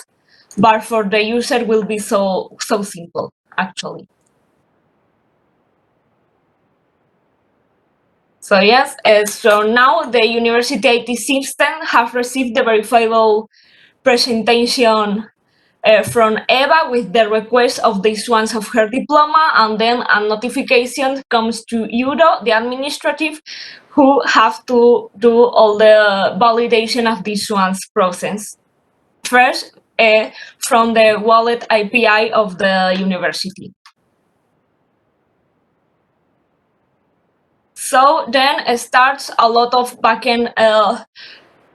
but for the user will be so simple, actually. So yes, so now the university IT system have received the verifiable presentation from Eva with the request of the issuance of her diploma, and then a notification comes to Euro, the administrative, who have to do all the validation of the issuance process. First, from the wallet API of the university. So then starts a lot of backend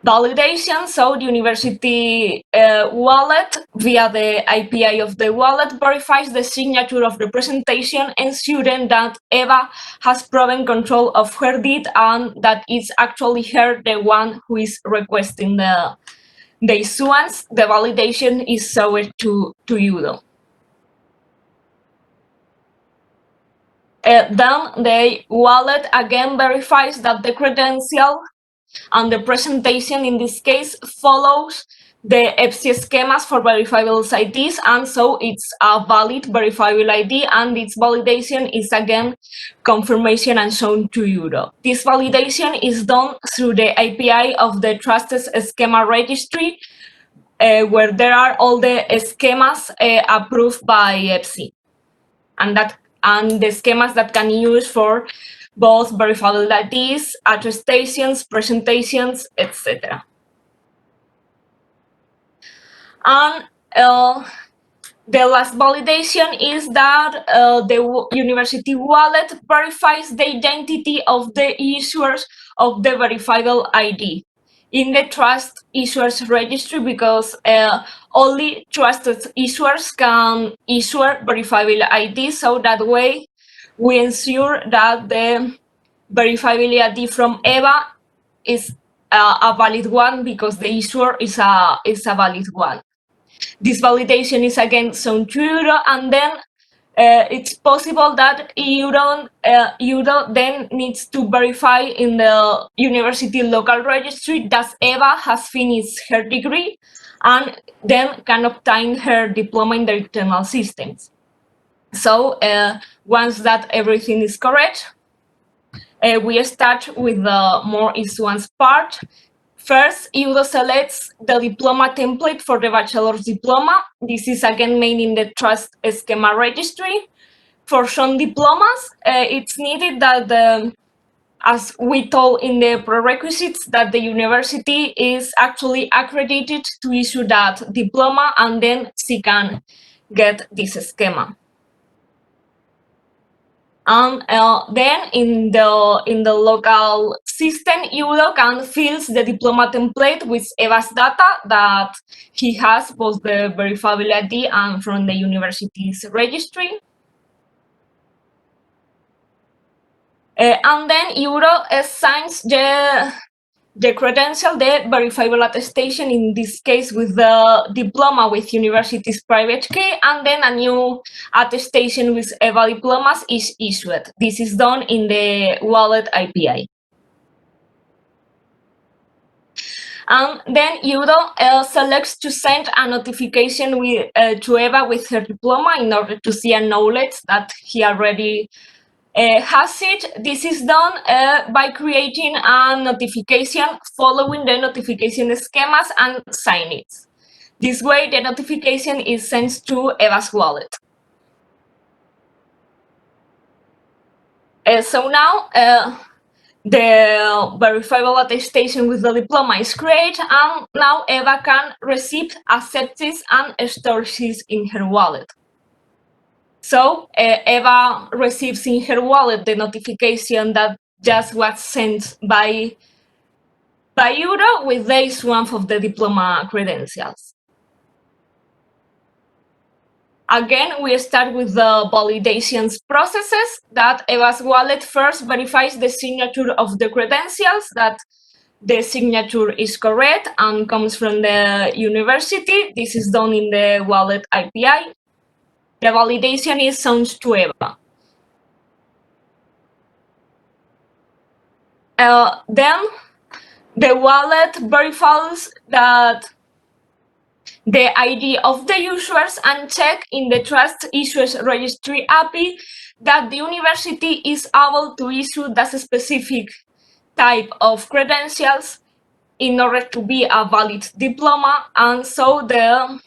validation. So the university wallet, via the API of the wallet, verifies the signature of the presentation, ensuring that Eva has proven control of her deed and that it's actually her, the one who is requesting the issuance. The validation is shown to Udo. Then the wallet again verifies that the credential and the presentation in this case follows the EBSI schemas for verifiable IDs, and so it's a valid verifiable ID, and its validation is again confirmation and shown to Euro. This validation is done through the API of the Trusted Schema Registry, where there are all the schemas approved by EBSI, and the schemas that can use for both verifiable IDs, attestations, presentations, etc. And the last validation is that the university wallet verifies the identity of the issuers of the verifiable ID in the Trust Issuers Registry, because only trusted issuers can issue verifiable ID. So that way we ensure that the verifiability ID from Eva is a valid one, because the issuer is a valid one. This validation is again shown to Euro, and then it's possible that Euro then needs to verify in the university local registry that Eva has finished her degree and then can obtain her diploma in the internal systems. So once that everything is correct, we start with the more issuance part. First, Udo selects the diploma template for the bachelor's diploma. This is again made in the Trust Schema Registry. For some diplomas, it's needed that, as we told in the prerequisites, that the university is actually accredited to issue that diploma, and then she can get this schema. And then in the local system, Udo can fill the diploma template with Eva's data that he has, both the verifiable ID and from the university's registry. And then Udo assigns the credential, the verifiable attestation, in this case with the diploma with university's private key, and then a new attestation with EVA diplomas is issued. This is done in the wallet API. And then Udo selects to send a notification to Eva with her diploma in order to see and acknowledge that he already has it. This is done by creating a notification following the notification schemas and sign it. This way, the notification is sent to Eva's wallet. So now, the verifiable attestation with the diploma is created, and now Eva can receive, accept this, and store this in her wallet. So Eva receives in her wallet the notification that just was sent by Euro with the issuance of the diploma credentials. Again, we start with the validations processes, that Eva's wallet first verifies the signature of the credentials, that the signature is correct and comes from the university. This is done in the wallet API. The validation is sent to Eva. then the wallet verifies that the ID of the users and check in the Trust Issues Registry API that the university is able to issue that specific type of credentials in order to be a valid diploma, and so that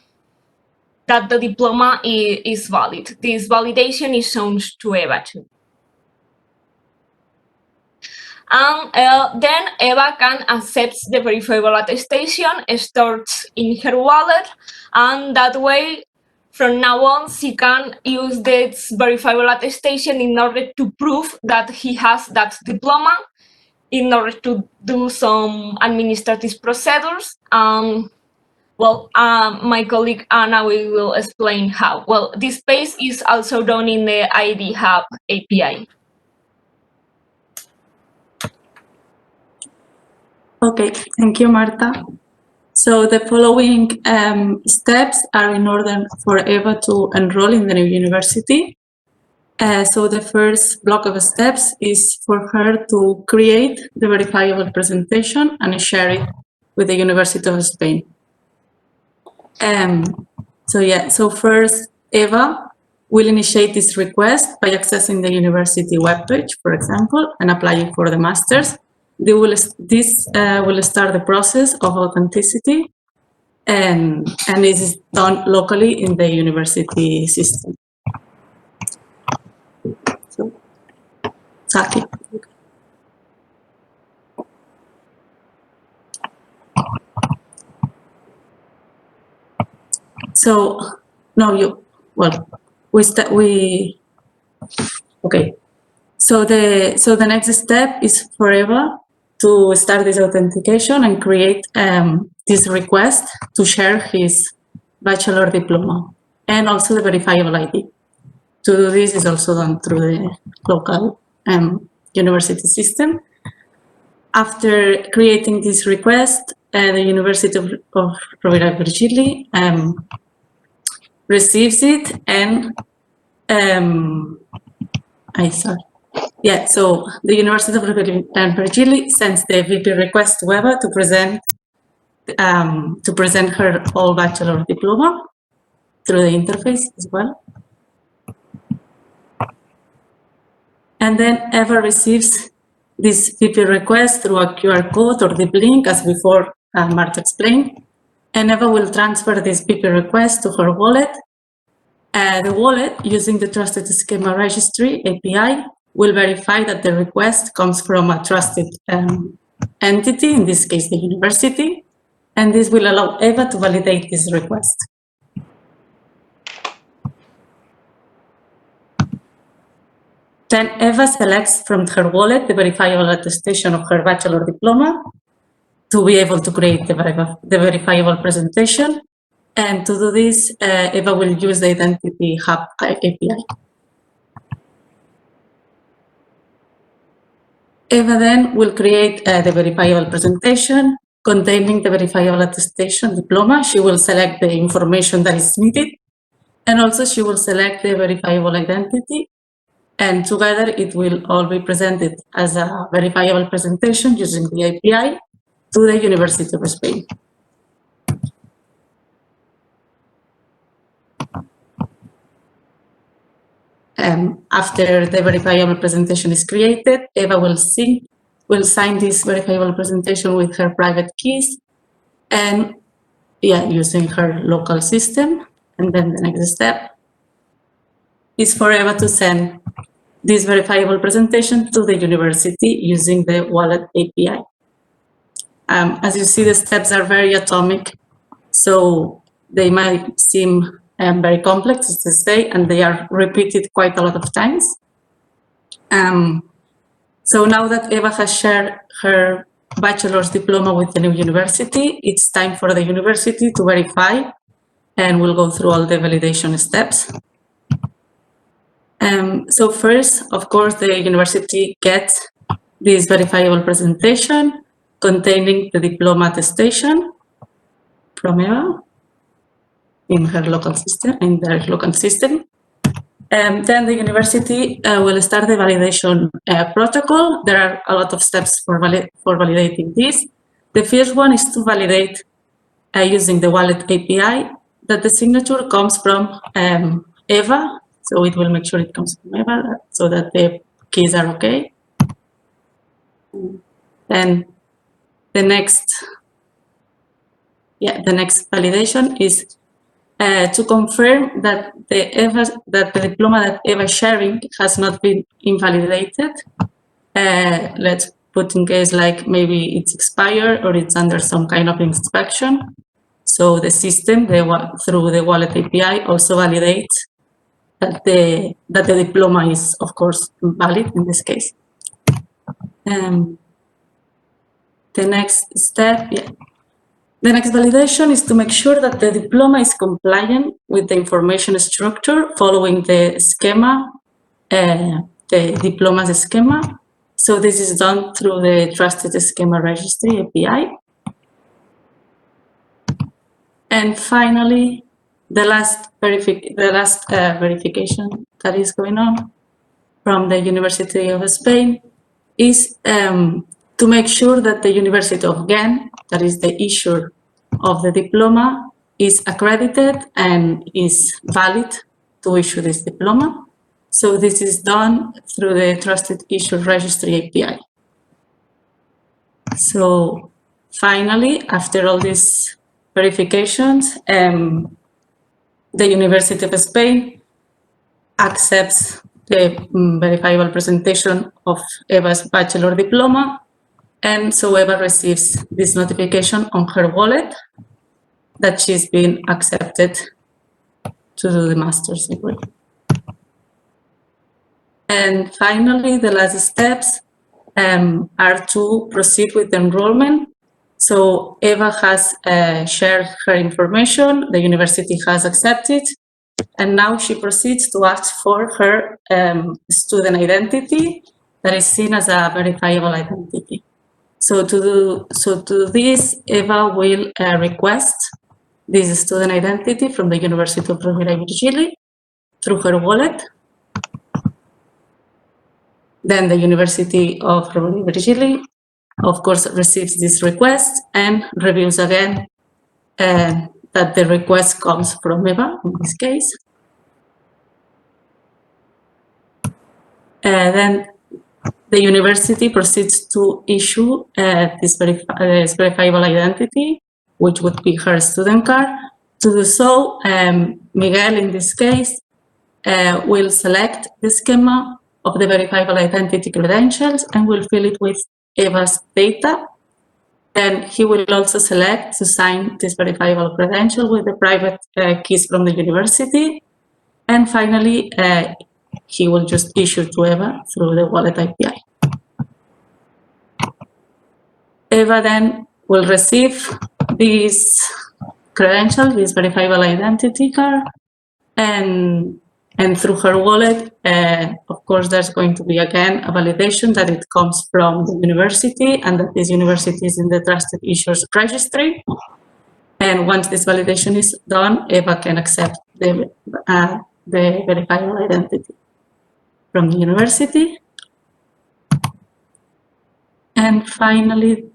the diploma is valid. This validation is shown to Eva too. And then Eva can accept the verifiable attestation stored in her wallet, and that way, from now on, she can use this verifiable attestation in order to prove that he has that diploma, in order to do some administrative procedures. Well, my colleague Anna will explain how. Well, this space is also done in the ID Hub API. Okay, thank you, Marta. So the following steps are in order for Eva to enroll in the new university. So the first block of steps is for her to create the verifiable presentation and share it with the University of Spain. So first, Eva will initiate this request by accessing the university webpage, for example, and applying for the master's. This will start the process of authenticity, and this is done locally in the university system. So, Saki. So, no, okay. So the next step is for Eva to start this authentication and create this request to share his bachelor diploma and also the verifiable ID. To do this is also done through the local university system. After creating this request, the University of Rovira i Virgili receives it and so the University of Rovira i Virgili sends the VP request to Eva to present her whole bachelor diploma through the interface as well. And then Eva receives this VP request through a QR code or deep link, as before Marta explained, and Eva will transfer this VP request to her wallet. The wallet, using the Trusted Schema Registry API, will verify that the request comes from a trusted entity, in this case the university, and this will allow Eva to validate this request. Then Eva selects from her wallet the verifiable attestation of her bachelor diploma to be able to create the verifiable presentation. And to do this, Eva will use the Identity Hub API. Eva then will create the verifiable presentation containing the verifiable attestation diploma. She will select the information that is needed, and also she will select the verifiable identity. And together, it will all be presented as a verifiable presentation using the API to the University of Spain. After the verifiable presentation is created, Eva will sign this verifiable presentation with her private keys and using her local system. And then the next step is for Eva to send this verifiable presentation to the university using the wallet API. As you see, the steps are very atomic, so they might seem very complex, as they say, and they are repeated quite a lot of times. So now that Eva has shared her bachelor's diploma with the new university, it's time for the university to verify, and we'll go through all the validation steps. So first, of course, the university gets this verifiable presentation containing the diploma attestation from Eva in her local system, Then the university will start the validation protocol. There are a lot of steps for validating this. The first one is to validate using the wallet API that the signature comes from Eva. So it will make sure it comes from Eva so that the keys are okay. Then the next validation is to confirm that the diploma that Eva is sharing has not been invalidated. Let's put in case like maybe it's expired or it's under some kind of inspection. So the system, through the wallet API, also validates that the diploma is, of course, valid in this case. The next step, the next validation is to make sure that the diploma is compliant with the information structure following the schema, the diploma's schema. So this is done through the Trusted Schema Registry API. And finally, the last verification that is going on from the University of Spain is to make sure that the University of Ghent, that is the issuer of the diploma, is accredited and is valid to issue this diploma. So this is done through the Trusted Issue Registry API. So finally, after all these verifications, the University of Spain accepts the verifiable presentation of Eva's bachelor diploma, and so Eva receives this notification on her wallet that she's been accepted to do the master's degree. And finally, the last steps are to proceed with the enrollment. So Eva has shared her information, the university has accepted, and now she proceeds to ask for her student identity that is seen as a verifiable identity. So to do this, Eva will request this student identity from the University of Rovira i Virgili through her wallet. Then the University of Rovira i Virgili, of course, receives this request and reviews again that the request comes from Eva in this case. Then the university proceeds to issue this verifiable identity, which would be her student card. To do so, Miguel, in this case, will select the schema of the verifiable identity credentials and will fill it with Eva's data. And he will also select to sign this verifiable credential with the private keys from the university. And finally, he will just issue to Eva through the wallet API. Eva then will receive this credential, this verifiable identity card, and through her wallet, of course, there's going to be again a validation that it comes from the university and that this university is in the Trusted Issuers Registry. And once this validation is done, Eva can accept the verifiable identity from the university. And finally,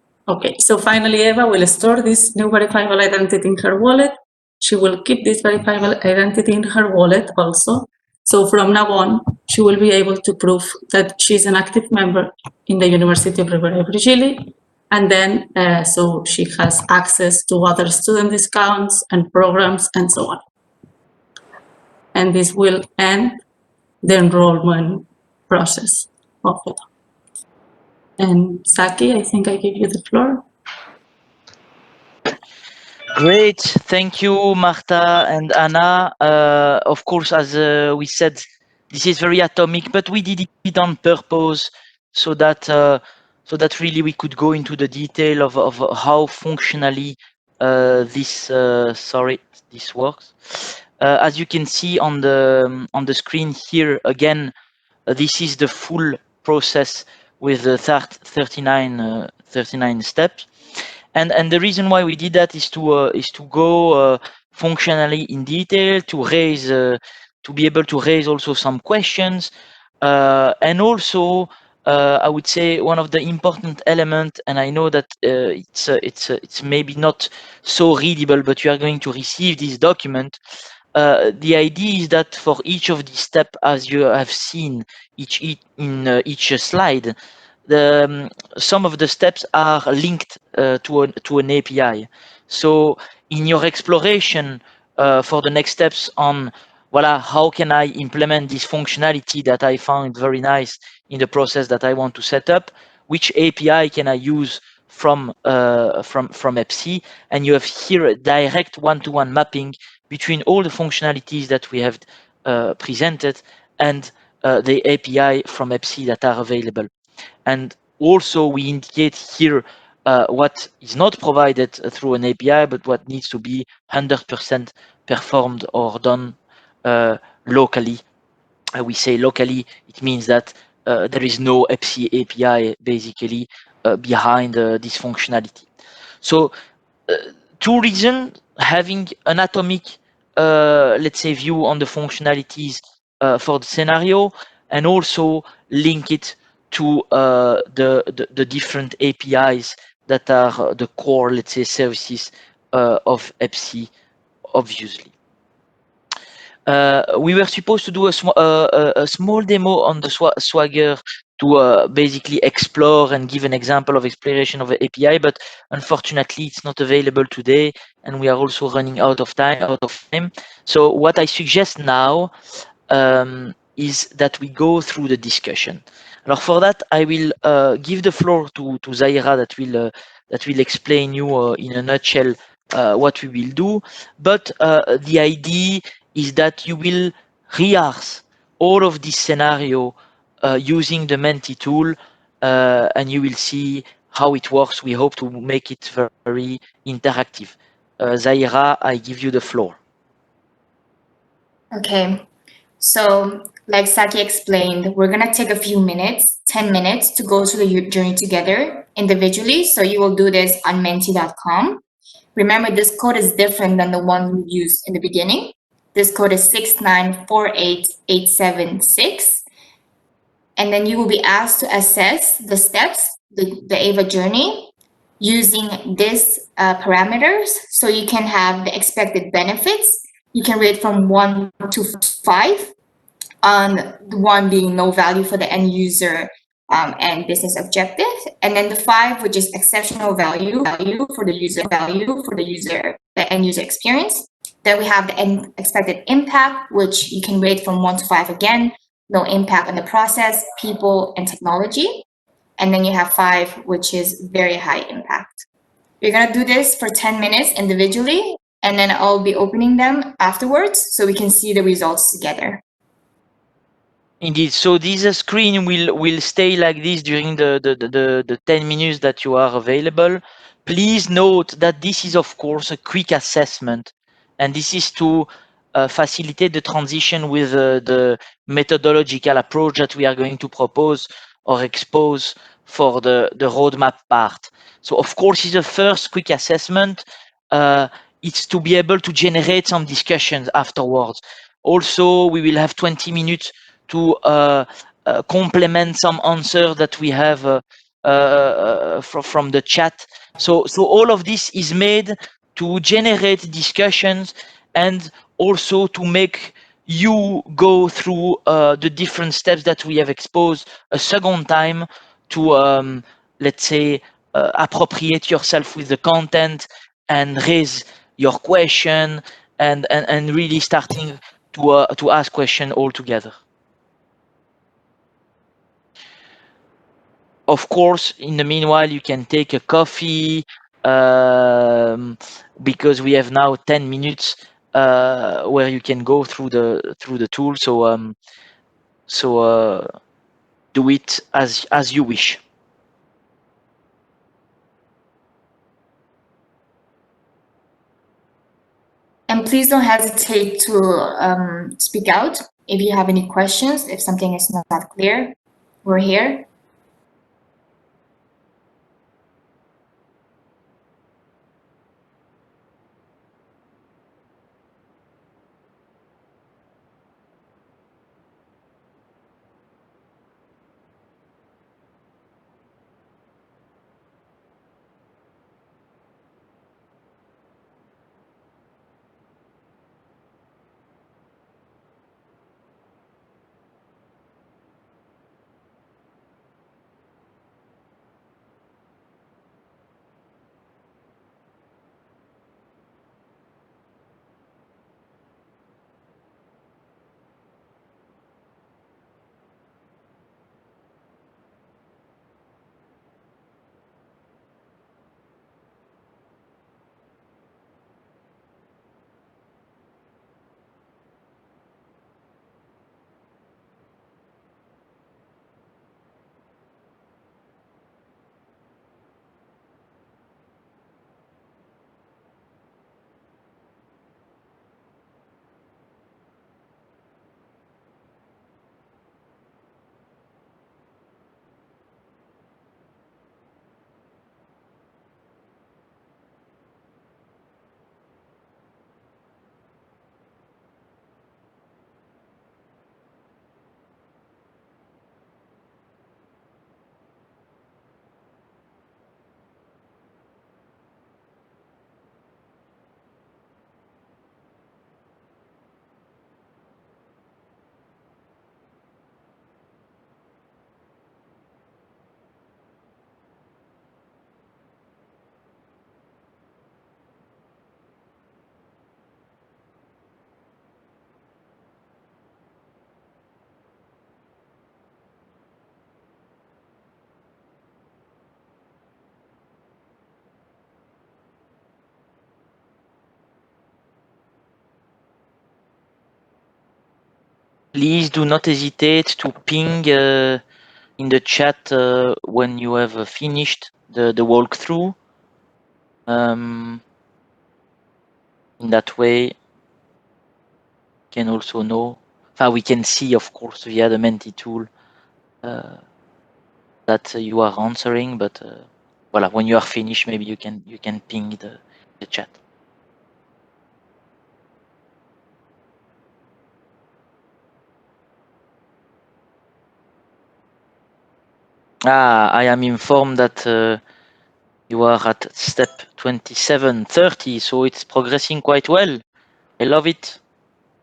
finally, Eva will store this new verifiable identity in her wallet. She will keep this verifiable identity in her wallet also. So from now on, she will be able to prove that she's an active member in the University of Rovira i Virgili. And then, so she has access to other student discounts and programs and so on. And this will end the enrollment process of it. And Saki, I think I give you the floor. Great, thank you, Marta and Anna. Of course, as we said, this is very atomic, but we did it on purpose so that really we could go into the detail of how functionally this works. As you can see on the screen here again, this is the full process with the 39 steps. And the reason why we did that is to go functionally in detail, to to be able to raise also some questions. And also, I would say one of the important elements, and I know that it's maybe not so readable, but you are going to receive this document. The idea is that for each of these steps, as you have seen in each slide, some of the steps are linked to an API. So in your exploration for the next steps on voila, how can I implement this functionality that I found very nice in the process that I want to set up? Which API can I use from EBSI? And you have here a direct one-to-one mapping between all the functionalities that we have presented and the API from EBSI that are available. And also we indicate here what is not provided through an API, but what needs to be 100% performed or done locally. We say locally, it means that there is no EBSI API basically behind this functionality. So two reasons: having an atomic, let's say, view on the functionalities for the scenario, and also link it to the different APIs that are the core, let's say, services of EBSI, obviously. We were supposed to do a small demo on the Swagger to basically explore and give an example of exploration of the API, but unfortunately it's not available today, and we are also running out of time. So what I suggest now is that we go through the discussion. Alors for that, I will give the floor to Zaira that will explain you in a nutshell what we will do. But the idea is that you will rehearse all of this scenario using the Menti tool, and you will see how it works. We hope to make it very interactive. Zaira, I give you the floor. Okay, so like Saki explained, we're gonna take a few minutes, 10 minutes to go through the journey together individually. So you will do this on menti.com. Remember, this code is different than the one we used in the beginning. This code is 6948876. And then you will be asked to assess the steps, the AVA journey, using these parameters. So you can have the expected benefits. You can rate from 1 to 5, on 1 being no value for the end user and business objective. And then the 5, which is exceptional value for the user, the end user experience. Then we have the expected impact, which you can rate from 1 to 5 again, no impact on the process, people, and technology. And then you have 5, which is very high impact. You're gonna do this for 10 minutes individually, and then I'll be opening them afterwards so we can see the results together. Indeed. So this screen will stay like this during the 10 minutes that you are available. Please note that this is, of course, a quick assessment, and this is to facilitate the transition with the methodological approach that we are going to propose or expose for the roadmap part. So, of course, it's a first quick assessment. It's to be able to generate some discussions afterwards. Also, we will have 20 minutes to complement some answer that we have from the chat. So all of this is made to generate discussions and also to make you go through the different steps that we have exposed a second time to, let's say, appropriate yourself with the content and raise your question and really starting to ask questions all together. Of course, in the meanwhile, you can take a coffee because we have now 10 minutes where you can go through the tool. So do it as you wish. And please don't hesitate to speak out if you have any questions, if something is not clear. We're here. please do not hesitate to ping in the chat when you have finished the walkthrough. In that way, you can also know. We can see, of course, via the Menti tool that you are answering, but voilà, when you are finished, maybe you can ping the chat. I am informed that you are at step 2730, so it's progressing quite well. I love it.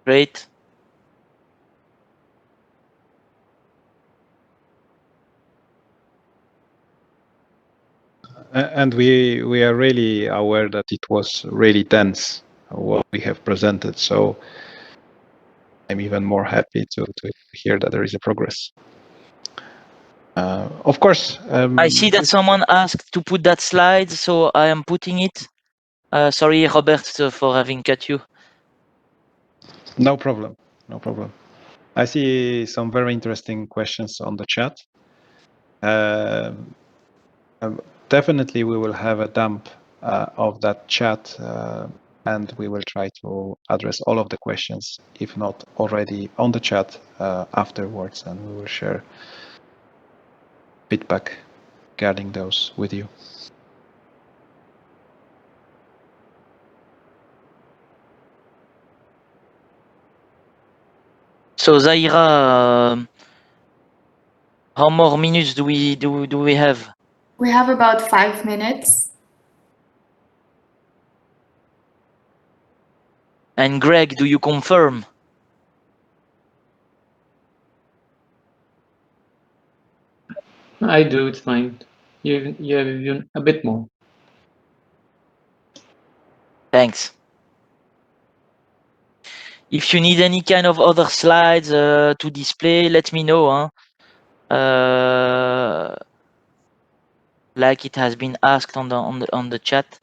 Great. And we are really aware that it was really dense what we have presented. So I'm even more happy to hear that there is a progress. Of course. I see that someone asked to put that slide, so I am putting it. Sorry, Robert, for having cut you. No problem. No problem. I see some very interesting questions on the chat. Definitely, we will have a dump of that chat, and we will try to address all of the questions, if not already on the chat afterwards, and we will share feedback regarding those with you. So Zaira, how more minutes do we have? We have about 5 minutes. And Greg, do you confirm? I do, it's fine. You have a bit more. Thanks. If you need any kind of other slides to display, let me know. Like it has been asked on the chat.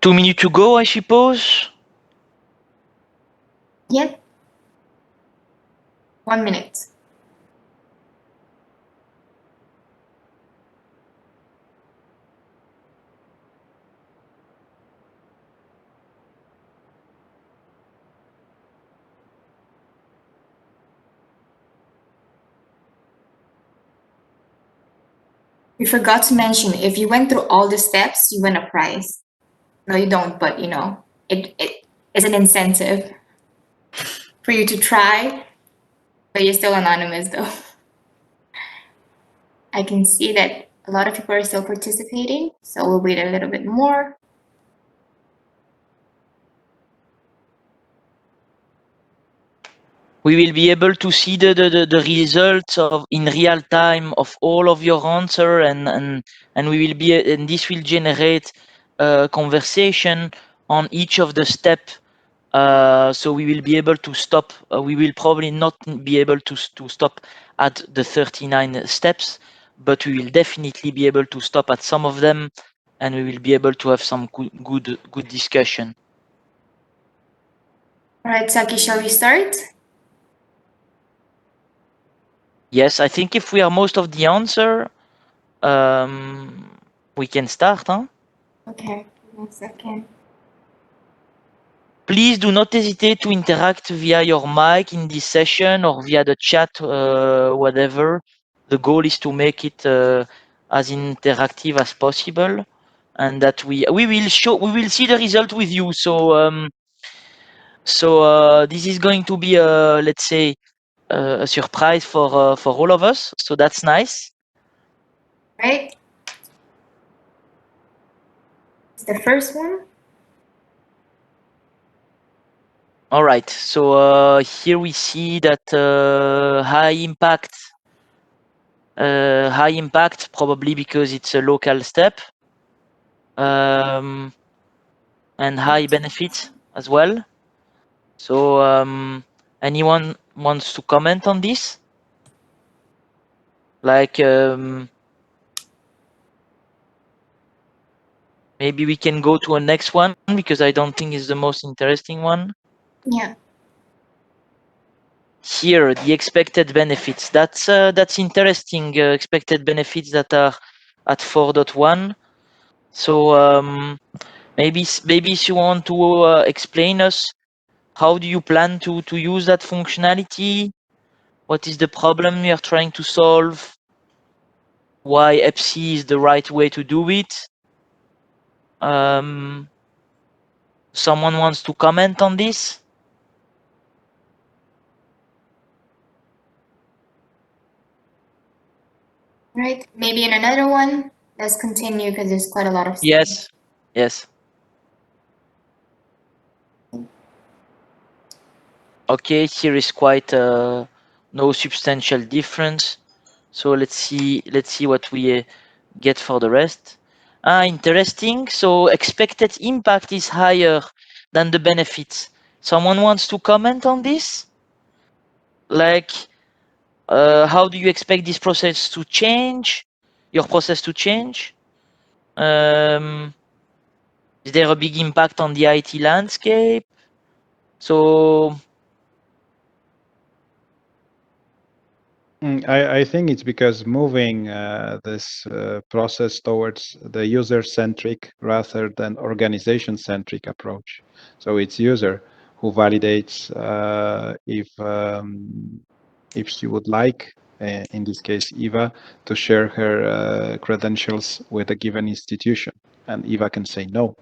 2 minutes to go, I suppose. Yep. 1 minute. We forgot to mention, if you went through all the steps, you win a prize. No, you don't, but you know, it is an incentive for you to try, but you're still anonymous though. I can see that a lot of people are still participating, so we'll wait a little bit more. We will be able to see the results of in real time of all of your answer, and we will be, and this will generate a conversation on each of the step. So we will be able to stop. We will probably not be able to stop at the 39 steps, but we will definitely be able to stop at some of them, and we will be able to have some good discussion. All right, Saki, shall we start? Yes, I think if we are most of the answer, we can start, huh? Okay, 1 second. Please do not hesitate to interact via your mic in this session or via the chat, whatever. The goal is to make it as interactive as possible, and that we will see the result with you. So this is going to be let's say a surprise for all of us. So that's nice. Right? It's the first one. All right. So here we see that high impact, probably because it's a local step, and high benefit as well. So anyone wants to comment on this? Like maybe we can go to a next one, because I don't think it's the most interesting one. Yeah. Here, the expected benefits. That's interesting. Expected benefits that are at 4.1. So maybe you want to explain us, how do you plan to use that functionality? What is the problem you are trying to solve? Why EBSI is the right way to do it? Someone wants to comment on this? Right. Maybe in another one. Let's continue because there's quite a lot of stuff. Yes. Yes. Okay, here is quite no substantial difference. So let's see what we get for the rest. Interesting. So expected impact is higher than the benefits. Someone wants to comment on this? Like, how do you expect this process to change? Your process to change? Is there a big impact on the IT landscape? So I think it's because moving this process towards the user-centric rather than organization-centric approach. So it's user who validates if she would like, in this case Eva, to share her credentials with a given institution, and Eva can say no.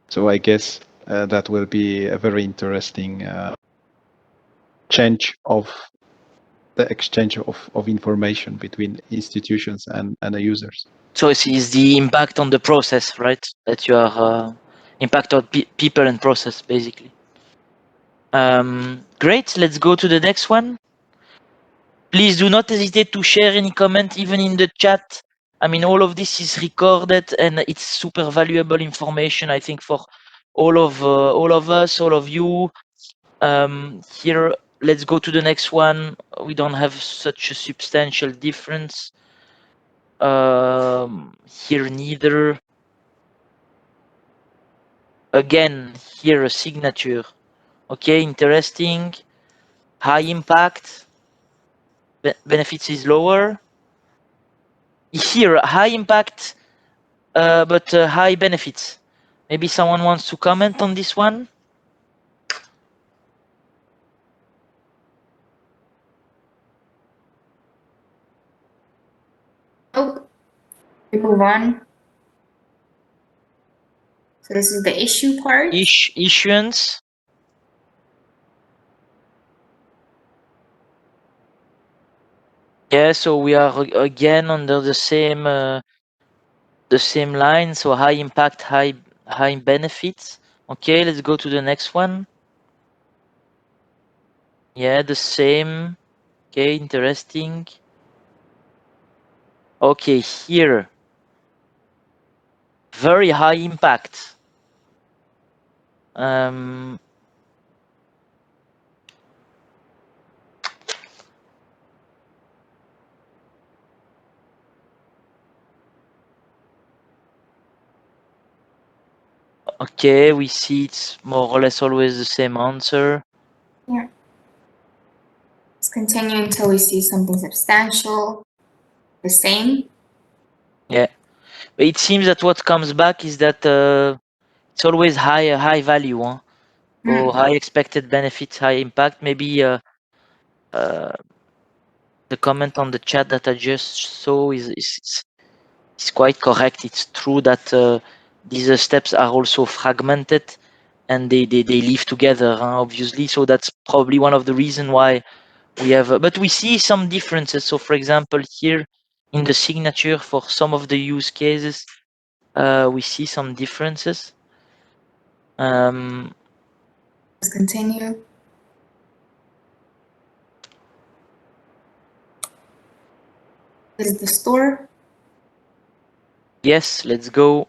So I guess that will be a very interesting change of the exchange of information between institutions and the users. So it is the impact on the process, right? That you are impact on people and process, basically. Great. Let's go to the next one. Please do not hesitate to share any comment, even in the chat. I mean, all of this is recorded, and it's super valuable information, I think, for all of us, all of you. Here, let's go to the next one. We don't have such a substantial difference. Here neither. again, here a signature. Okay, interesting. High impact. Benefits is lower. Here, high impact, but high benefits. Maybe someone wants to comment on this one? Oh, we move on. So this is the issue part. Issuance. Yeah, so we are again under the same line. So high impact, high benefits. Okay, let's go to the next one. Yeah, the same. Okay, interesting. Okay, here. Very high impact. Okay, we see it's more or less always the same answer. Yeah. Let's continue until we see something substantial, the same. Yeah, but it seems that what comes back is that it's always high value, huh? So high expected benefits, high impact. Maybe the comment on the chat that I just saw is quite correct. It's true that these steps are also fragmented and they live together, huh, obviously. So that's probably one of the reasons why we have, but we see some differences. So for example, here in the signature for some of the use cases, we see some differences. Let's continue. This is the store. Yes, let's go.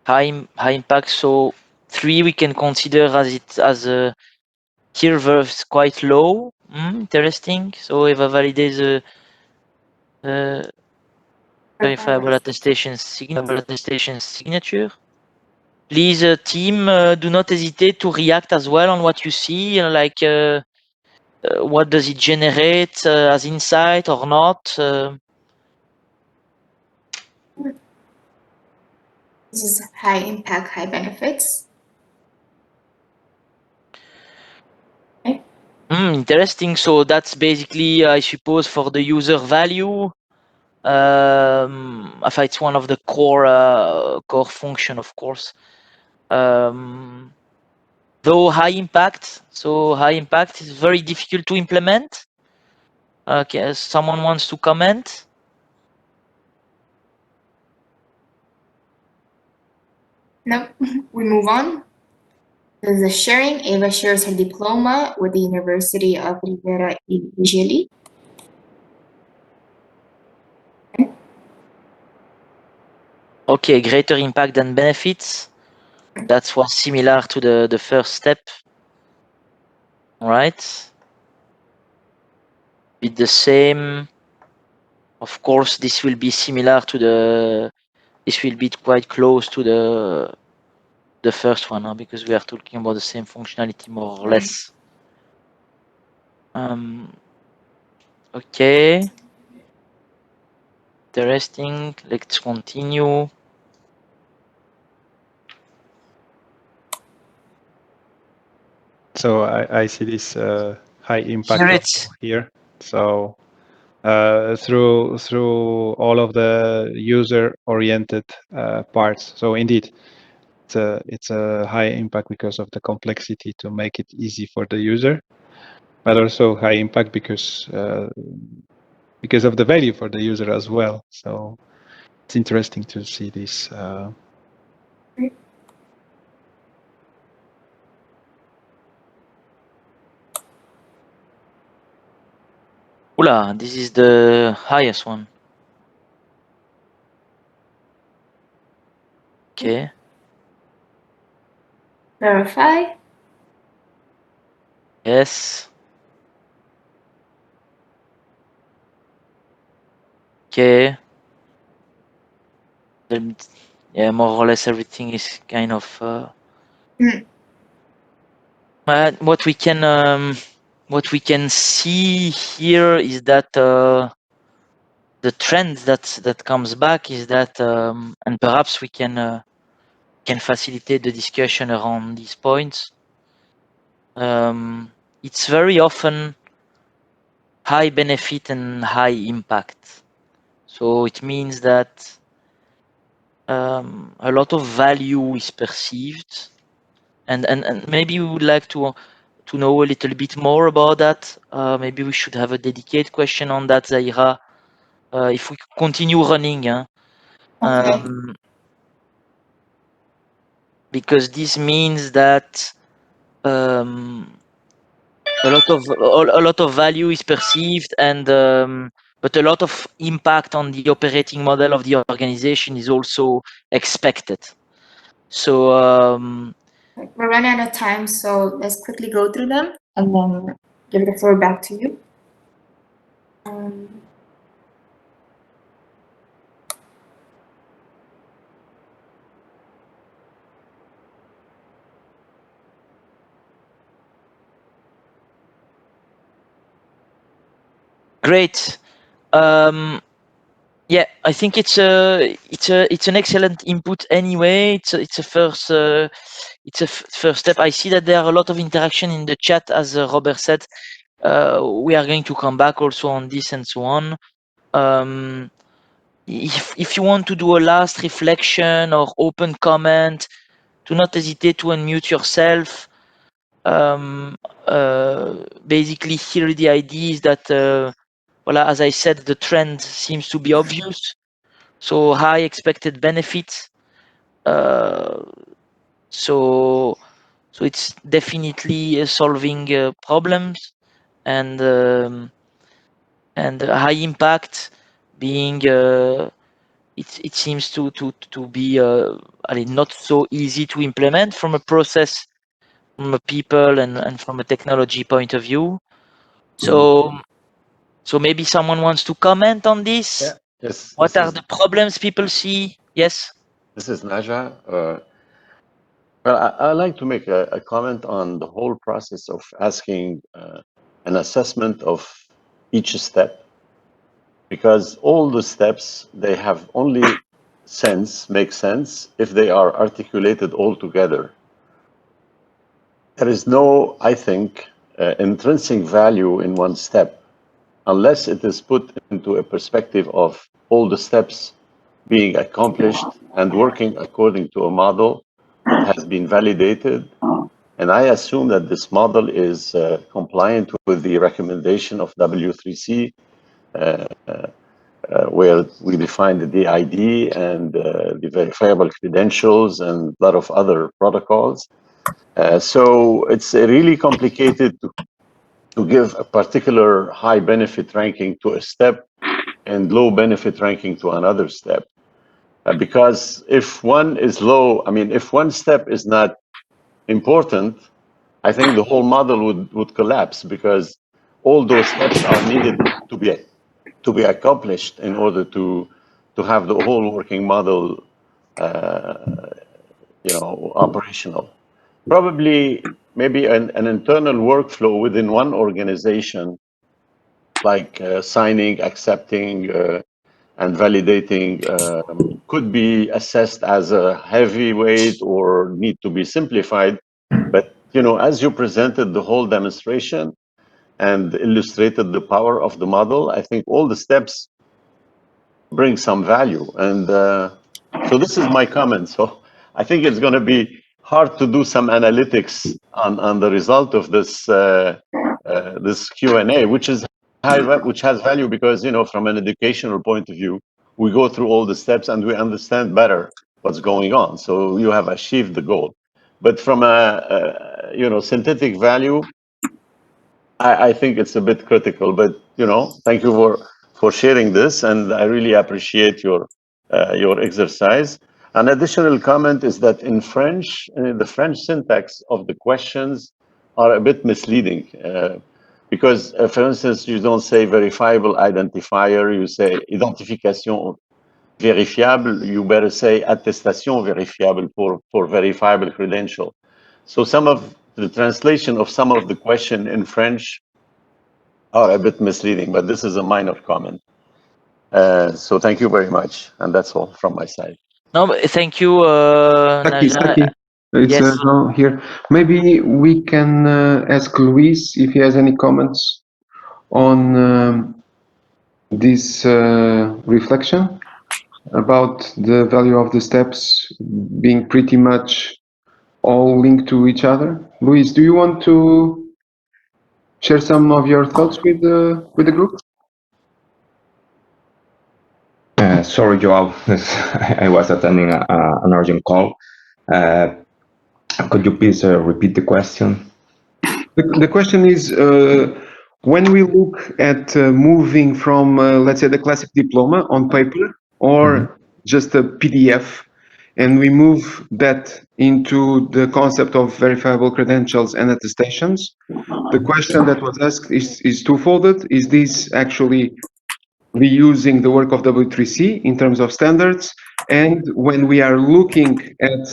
High impact. So 3 we can consider as a here verse quite low. Interesting. So if I validate the verifiable attestation signature. Please, team, do not hesitate to react as well on what you see. Like, what does it generate as insight or not? This is high impact, high benefits. Okay. Interesting. So that's basically, I suppose, for the user value. If it's one of the core function, of course. Though high impact, so high impact is very difficult to implement. Okay, someone wants to comment? No, we move on. There's the sharing. Eva shares her diploma with the University of Rivera Italy. Okay, greater impact than benefits. That was similar to the first step. All right. With the same. Of course, this will be similar to this will be quite close to the first one, huh? Because we are talking about the same functionality more or less. Okay. Interesting. Let's continue. So I see this high impact also here. So through all of the user-oriented parts. So indeed, it's a high impact because of the complexity to make it easy for the user, but also high impact because of the value for the user as well. So it's interesting to see this. Oula, this is the highest one. Okay. Verify. Yes. Okay. Yeah, more or less everything is kind of. What we can see here is that the trend that comes back is that, and perhaps we can facilitate the discussion around these points. It's very often high benefit and high impact. So it means that a lot of value is perceived, and maybe we would like to know a little bit more about that. Maybe we should have a dedicated question on that, Zaira, if we continue running. Okay. Because this means that a lot of value is perceived, and but a lot of impact on the operating model of the organization is also expected. So We're running out of time, so let's quickly go through them and then give the floor back to you. great. Yeah, I think it's an excellent input anyway. It's a first first step. I see that there are a lot of interaction in the chat, as Robert said. We are going to come back also on this and so on. If you want to do a last reflection or open comment, do not hesitate to unmute yourself. Basically, here the idea is that, well, as I said, the trend seems to be obvious. So high expected benefits. So it's definitely solving problems, and high impact being it seems to be not so easy to implement from a process, from a people, and from a technology point of view. So maybe someone wants to comment on this. Yeah. Yes. What are the problems people see? Yes. This is Naja. Well, I like to make a comment on the whole process of asking an assessment of each step, because all the steps, they have only make sense if they are articulated all together. There is no, I think, intrinsic value in one step unless it is put into a perspective of all the steps being accomplished and working according to a model that has been validated. And I assume that this model is compliant with the recommendation of W3C, where we define the DID and the verifiable credentials and a lot of other protocols. So it's really complicated to give a particular high benefit ranking to a step and low benefit ranking to another step. Because if one is low, I mean, if one step is not important, I think the whole model would collapse, because all those steps are needed to be accomplished in order to have the whole working model, operational. Probably, maybe an internal workflow within one organization, like signing, accepting, and validating, could be assessed as a heavyweight or need to be simplified. But, as you presented the whole demonstration and illustrated the power of the model, I think all the steps bring some value. And so this is my comment. So I think it's going to be hard to do some analytics on the result of this this Q&A, which has value because, from an educational point of view, we go through all the steps and we understand better what's going on. So you have achieved the goal. But from a synthetic value, I think it's a bit critical. But thank you for sharing this, and I really appreciate your exercise. An additional comment is that in French, the French syntax of the questions are a bit misleading, Because, for instance, you don't say verifiable identifier, you say identification verifiable, you better say attestation verifiable for verifiable credential. So some of the translation of some of the question in French are a bit misleading, but this is a minor comment. So thank you very much. And that's all from my side. No, but thank you, Naja. Saki, it's Yes. here. Maybe we can ask Luis if he has any comments on this reflection about the value of the steps being pretty much all linked to each other. Luis, do you want to share some of your thoughts with the group? Sorry, Joao, I was attending an urgent call. Could you please repeat the question? The question is, when we look at moving from, let's say, the classic diploma on paper or just a PDF, and we move that into the concept of verifiable credentials and attestations, the question that was asked is twofold. Is this actually reusing the work of W3C in terms of standards? And when we are looking at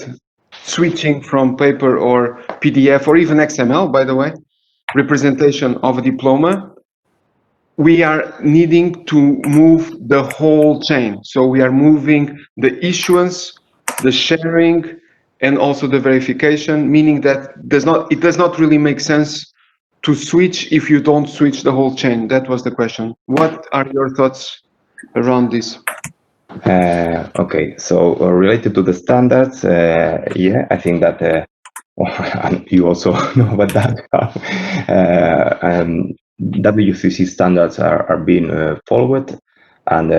switching from paper or PDF or even XML, by the way, representation of a diploma, we are needing to move the whole chain. So we are moving the issuance, the sharing, and also the verification, meaning that it does not really make sense to switch if you don't switch the whole chain. That was the question. What are your thoughts around this? Okay, so related to the standards, yeah, I think that and you also know about that. WCC standards are being followed, and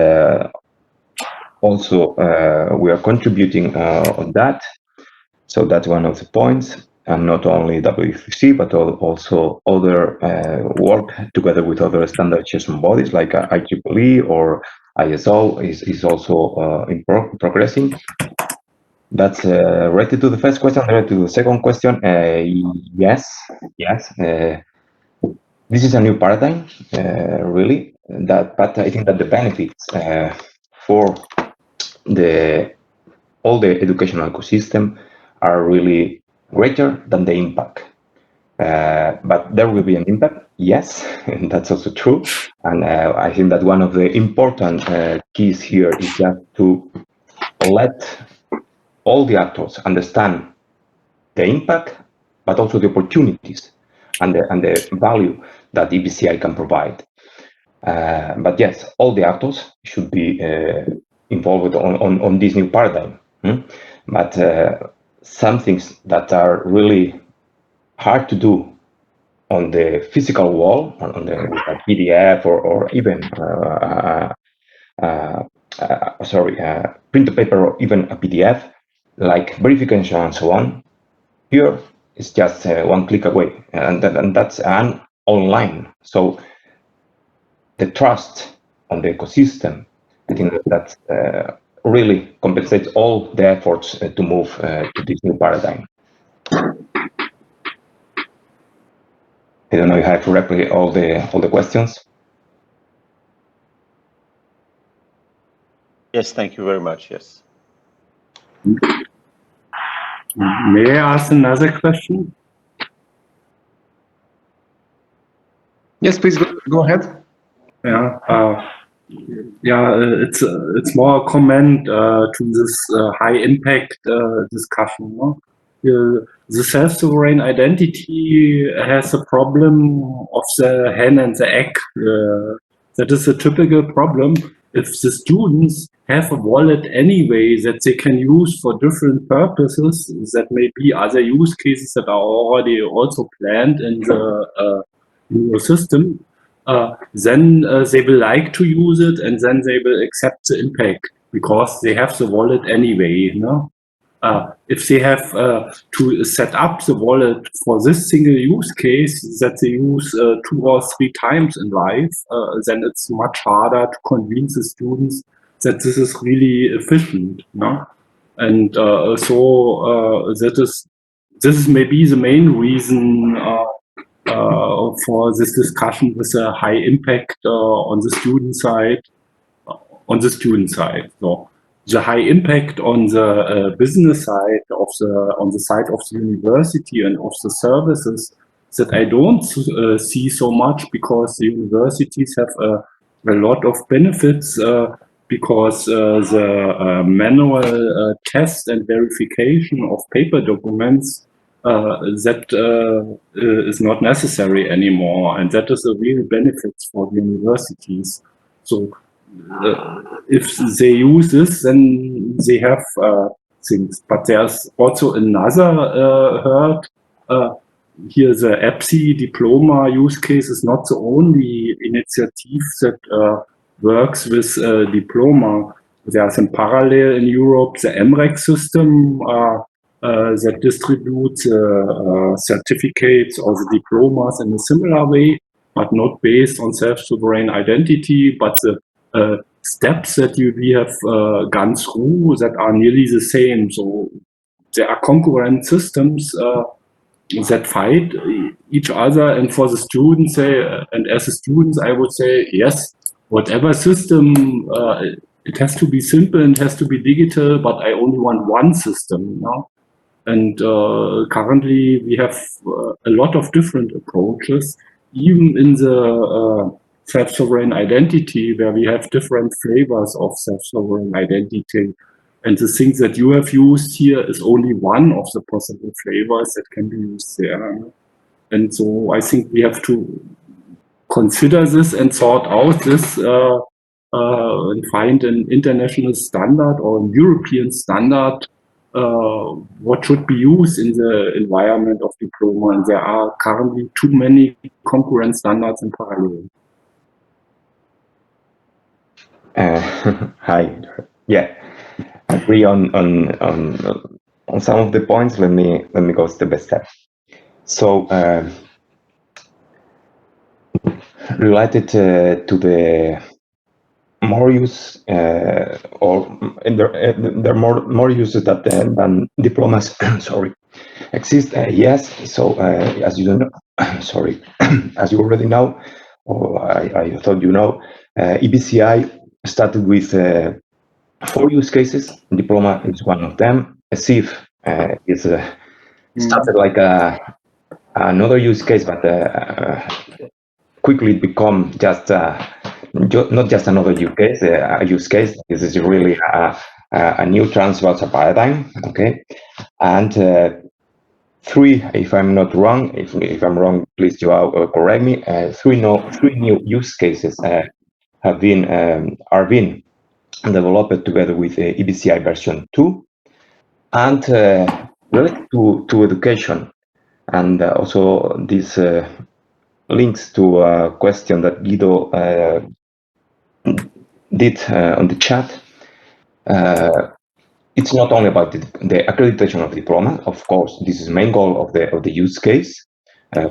also we are contributing on that. So that's one of the points, and not only WCC, but also other work together with other standardization bodies like IEEE or ISO is also progressing. That's related to the first question. Related to the second question, yes. This is a new paradigm, really. But I think that the benefits for all the educational ecosystem are really greater than the impact. But there will be an impact, yes, and that's also true. And I think that one of the important keys here is just to let all the actors understand the impact, but also the opportunities and the value that EBCI can provide. But yes, all the actors should be involved on this new paradigm. But some things that are really hard to do on the physical wall, on the PDF or even printed paper or even a PDF, like verification and so on, here it's just one click away, and that's online. So the trust on the ecosystem, I think that really compensates all the efforts to move to this new paradigm. I don't know if I have to replicate all the questions. Yes, thank you very much. Yes. May I ask another question? Yes, please go ahead. It's more a comment to this high impact discussion. No? The self-sovereign identity has a problem of the hen and the egg. That is a typical problem. If the students have a wallet anyway that they can use for different purposes, that may be other use cases that are already also planned in the new system, then they will like to use it, and then they will accept the impact because they have the wallet anyway. No? If they have to set up the wallet for this single use case that they use 2 or 3 times in life, then it's much harder to convince the students that this is really efficient. No? And so this is maybe the main reason for this discussion with a high impact on the student side. So the high impact on the business side on the side of the university and of the services that I don't see so much, because the universities have a lot of benefits because the manual test and verification of paper documents that is not necessary anymore, and that is a real benefit for the universities. So if they use this, then they have things. But there's also another hurt. Here, the EBSI diploma use case is not the only initiative that works with diploma. There's in parallel in Europe the MREC system that distributes certificates or the diplomas in a similar way, but not based on self-sovereign identity, but the steps that we have gone through that are nearly the same. So there are concurrent systems that fight each other, and for the students, and as a student, I would say, yes, whatever system, it has to be simple and has to be digital, but I only want one system, you know? And currently we have a lot of different approaches, even in the self-sovereign identity, where we have different flavors of self-sovereign identity. And the things that you have used here is only one of the possible flavors that can be used there. And so I think we have to consider this and sort out this and find an international standard or a European standard what should be used in the environment of diploma. And there are currently too many concurrent standards in parallel. Hi. Yeah, agree on some of the points. Let me go step by step. So related to the more use or there are more uses than diplomas. Sorry, exist. Yes. So as you don't know, sorry, as you already know, or I thought you know, EBCI started with 4 use cases. Diploma is one of them. CEF is started like another use case, but quickly become just not just another use case. A use case. This is really a new transversal paradigm. Okay, and 3, if I'm not wrong, if I'm wrong, please correct me. 3 new use cases are being developed together with EBCI version 2, and related to education, and also this links to a question that Guido did on the chat. It's not only about the accreditation of diploma. Of course, this is the main goal of the use case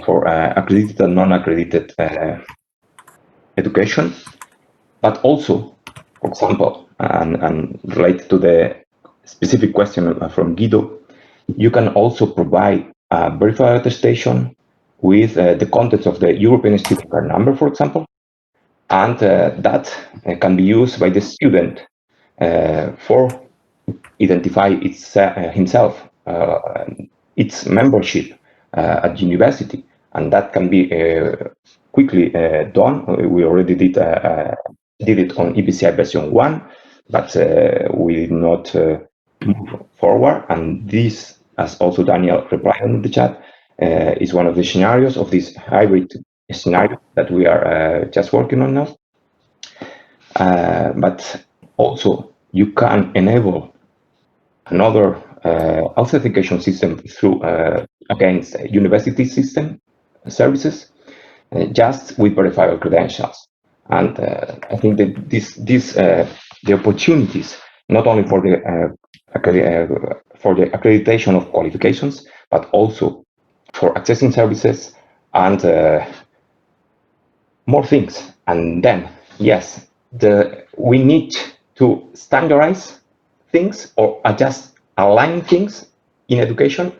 for accredited and non-accredited education, but also, for example, and related to the specific question from Guido, you can also provide a verified attestation with the context of the European student card number, for example, and that can be used by the student for identify himself, its membership at university, and that can be quickly done. We already did it on EBCI version 1, but we did not move forward. And this, as also Daniel replied in the chat, is one of the scenarios of this hybrid scenario that we are just working on now. But also, you can enable another authentication system through against university system services, just with verifiable credentials. And I think that the opportunities not only for the accreditation of qualifications, but also for accessing services and more things. And then, yes, we need to standardize things or just align things in education.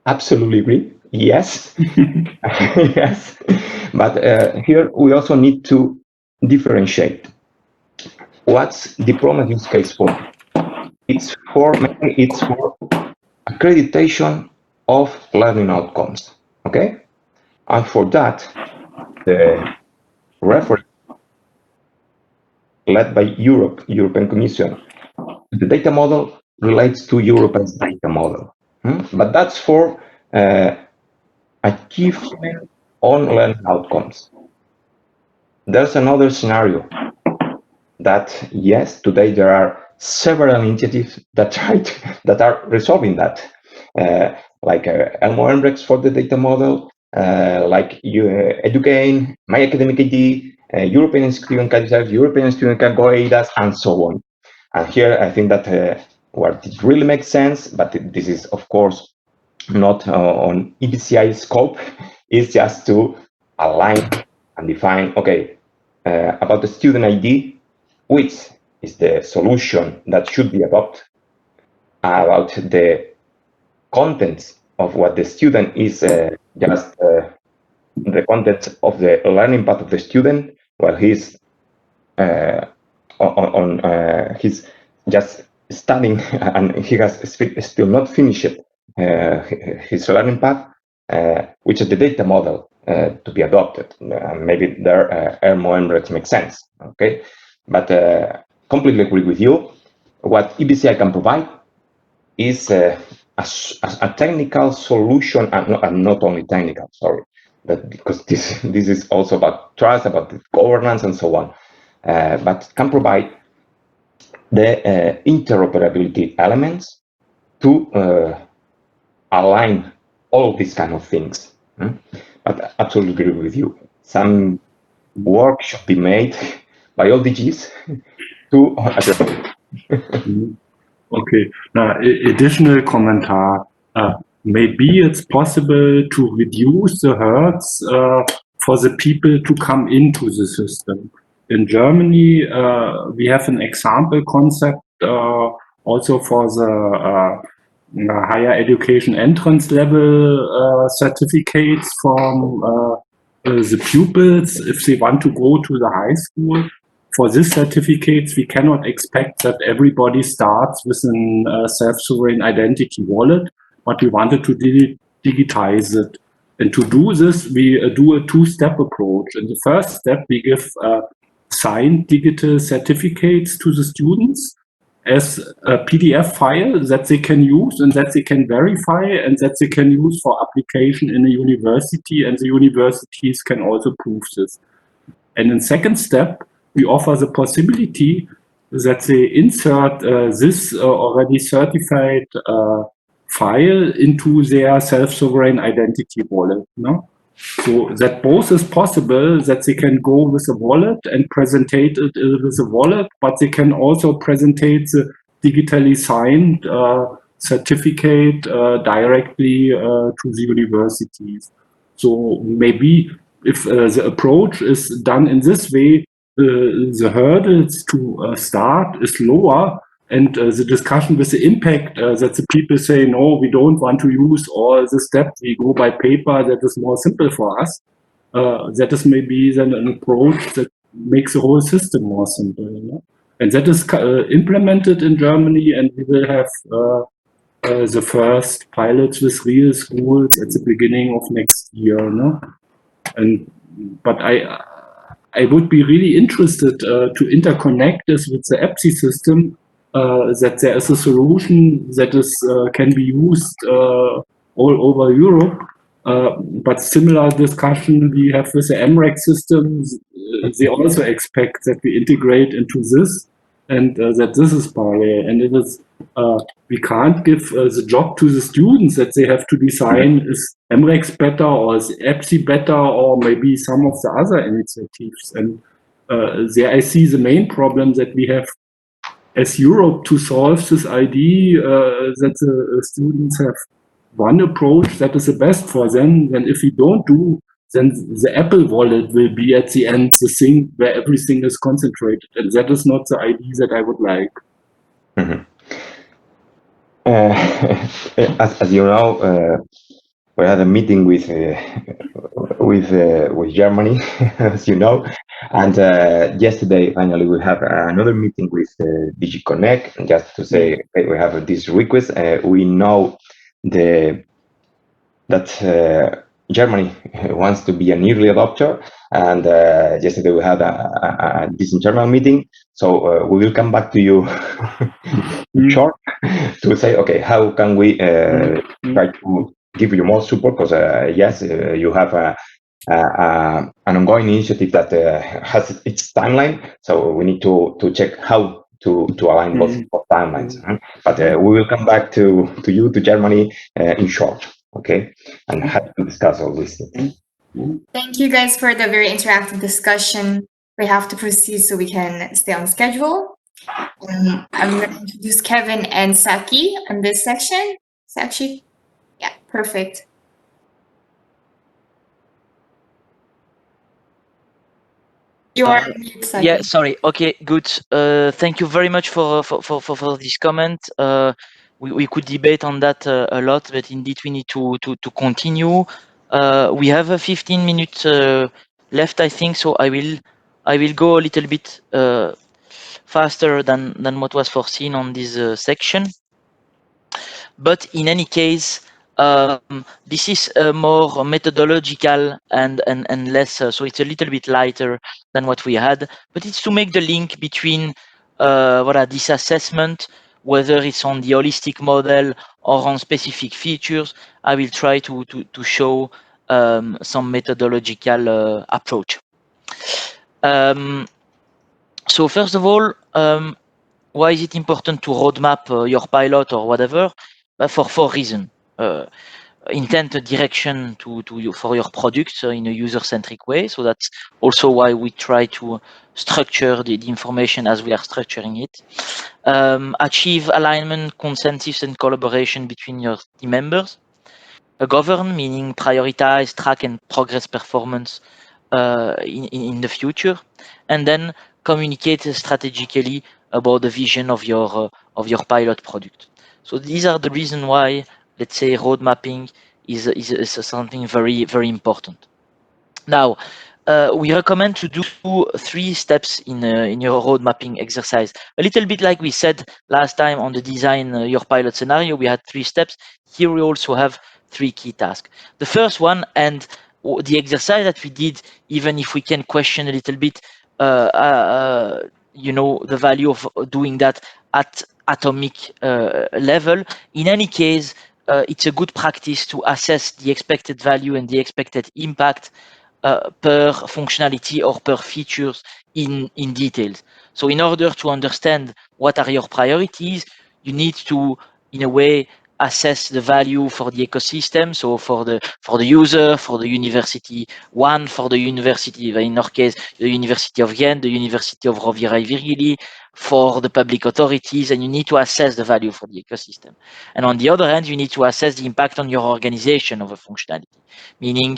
Absolutely agree. yes, yes. But here we also need to differentiate. What's diploma use case for? It's for accreditation of learning outcomes. Okay, and for that, the reference led by European Commission, the data model relates to Europe's data model. But that's for achievement on learning outcomes. There's another scenario that, yes, today there are several initiatives that are resolving that, like Elmo Embrex for the data model, like Educate, My Academic ID, European Student Card, European Student Card Go ADAS, and so on. And here I think that what it really makes sense, but this is of course not on EBCI scope, is just to align and define, okay, about the student ID, which is the solution that should be adopted, about the contents of what the student is, just the content of the learning path of the student, while he's he's just studying and he has still not finished his learning path, which is the data model to be adopted. Maybe there Elmo Embrex makes sense, okay? But completely agree with you. What EBCI can provide is a technical solution, and not only technical, sorry, but because this is also about trust, about governance, and so on. But can provide the interoperability elements to align all these kind of things. But absolutely agree with you. Some work should be made by all DGs to address it. Okay. Now, additional commentar. Maybe it's possible to reduce the hurdles for the people to come into the system. In Germany, we have an example concept also for the higher education entrance level certificates from the pupils if they want to go to the high school. For these certificates, we cannot expect that everybody starts with a self-sovereign identity wallet, but we wanted to digitize it. And to do this, we do a two-step approach. In the first step, we give signed digital certificates to the students as a PDF file that they can use and that they can verify and that they can use for application in a university, and the universities can also prove this. And in second step, we offer the possibility that they insert this already certified file into their self-sovereign identity wallet. No? So that both is possible, that they can go with a wallet and presentate it with a wallet, but they can also presentate the digitally signed certificate directly to the universities. So maybe if the approach is done in this way, the hurdles to start is lower, and the discussion with the impact that the people say, no, we don't want to use all the steps, we go by paper, that is more simple for us. That is maybe then an approach that makes the whole system more simple. You know? And that is implemented in Germany, and we will have the first pilots with real schools at the beginning of next year. No? But I would be really interested to interconnect this with the EBSI system, that there is a solution that is can be used all over Europe. But similar discussion we have with the MREC systems, they also expect that we integrate into this, and that this is parallel. And it is we can't give the job to the students that they have to design is MREX better or is EBSI better or maybe some of the other initiatives. And there I see the main problem that we have as Europe to solve this idea that the students have one approach that is the best for them. And if we don't do, then the Apple wallet will be at the end the thing where everything is concentrated. And that is not the idea that I would like. Mm-hmm. As you know, we had a meeting with Germany, as you know, and yesterday finally we have another meeting with DigiConnect, just to say, hey, we have this request. We know that Germany wants to be an early adopter, and yesterday we had this internal meeting. So we will come back to you short to say, okay, how can we try to give you more support? Because yes, you have an ongoing initiative that has its timeline. So we need to check how to align both timelines. But we will come back to you, to Germany, in short. Okay, and happy to discuss all these things. Thank you guys for the very interactive discussion. We have to proceed so we can stay on schedule. I'm going to introduce Kevin and Saki in this section. Saki? Yeah, perfect. You are on mute, Saki. Yeah, sorry. Okay, good. Thank you very much for this comment. We could debate on that a lot, but indeed we need to continue. We have a 15 minutes left, I think, so I will go a little bit faster than what was foreseen on this section. But in any case, this is more methodological and less, so it's a little bit lighter than what we had, but it's to make the link between this assessment, whether it's on the holistic model or on specific features. I will try to show some methodological approach. So first of all, why is it important to roadmap your pilot or whatever? For 4 reasons. Intent direction for your product in a user-centric way. So that's also why we try to structure the information as we are structuring it. Achieve alignment, consensus, and collaboration between your team members. Govern, meaning prioritize, track, and progress performance in the future, and then communicate strategically about the vision of your pilot product. So these are the reasons why, let's say, road mapping is something very, very important. Now, we recommend to do 3 steps in your road mapping exercise. A little bit like we said last time on the design your pilot scenario, we had 3 steps. Here we also have 3 key tasks. The first one, and the exercise that we did, even if we can question a little bit, you know, the value of doing that at atomic level. In any case, it's a good practice to assess the expected value and the expected impact per functionality or per features in details. So in order to understand what are your priorities, you need to, in a way, assess the value for the ecosystem. So for the user, for the university, for the university, in our case, the University of Ghent, the University of Rovira i Virgili, for the public authorities, and you need to assess the value for the ecosystem. And on the other hand, you need to assess the impact on your organization of a functionality, meaning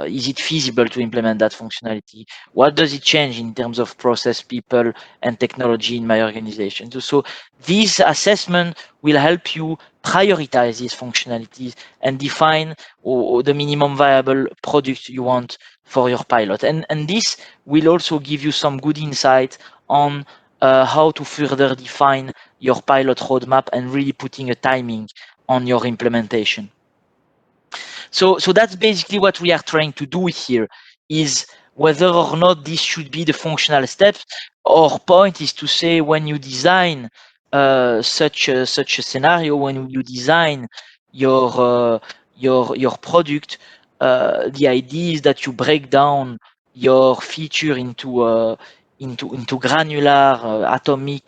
is it feasible to implement that functionality? What does it change in terms of process, people, and technology in my organization? So this assessment will help you prioritize these functionalities and define the minimum viable product you want for your pilot. And this will also give you some good insight on how to further define your pilot roadmap and really putting a timing on your implementation. So that's basically what we are trying to do here, is whether or not this should be the functional steps. Our point is to say, when you design such a scenario, when you design your product, the idea is that you break down your feature into granular atomic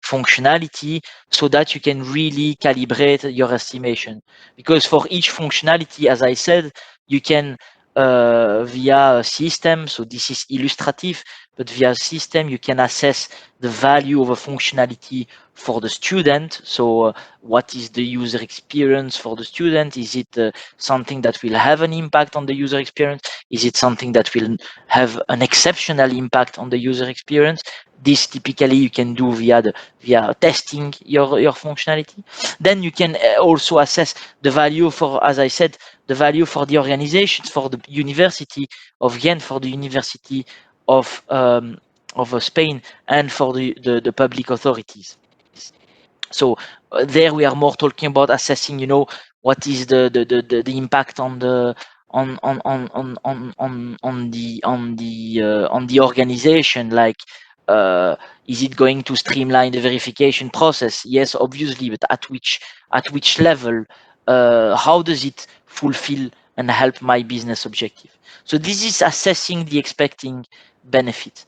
functionality, so that you can really calibrate your estimation. Because for each functionality, as I said, you can via a system, so this is illustrative, but via system you can assess the value of a functionality for the student. So what is the user experience for the student? Is it something that will have an impact on the user experience? Is it something that will have an exceptional impact on the user experience? This typically you can do via testing your functionality. Then you can also assess the value for, as I said, the value for the organizations, for the University of Ghent, for the University of Spain, and for the public authorities. So there we are more talking about assessing, you know, what is the impact on the on the organization, like is it going to streamline the verification process? Yes, obviously, but at which level? How does it fulfill and help my business objective? So this is assessing the expecting benefit.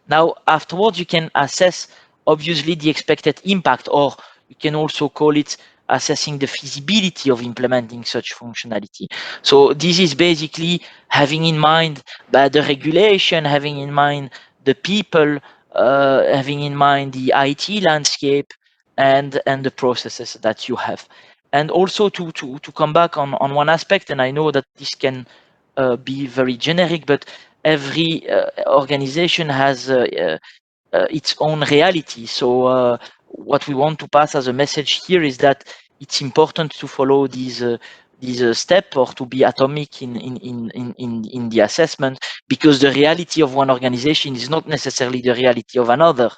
Now, afterwards, you can assess obviously the expected impact, or you can also call it assessing the feasibility of implementing such functionality. So this is basically having in mind the regulation, having in mind the people, having in mind the IT landscape and the processes that you have. And also to come back on one aspect, and I know that this can be very generic, but every organization has its own reality. So what we want to pass as a message here is that it's important to follow these step, or to be atomic in the assessment, because the reality of one organization is not necessarily the reality of another,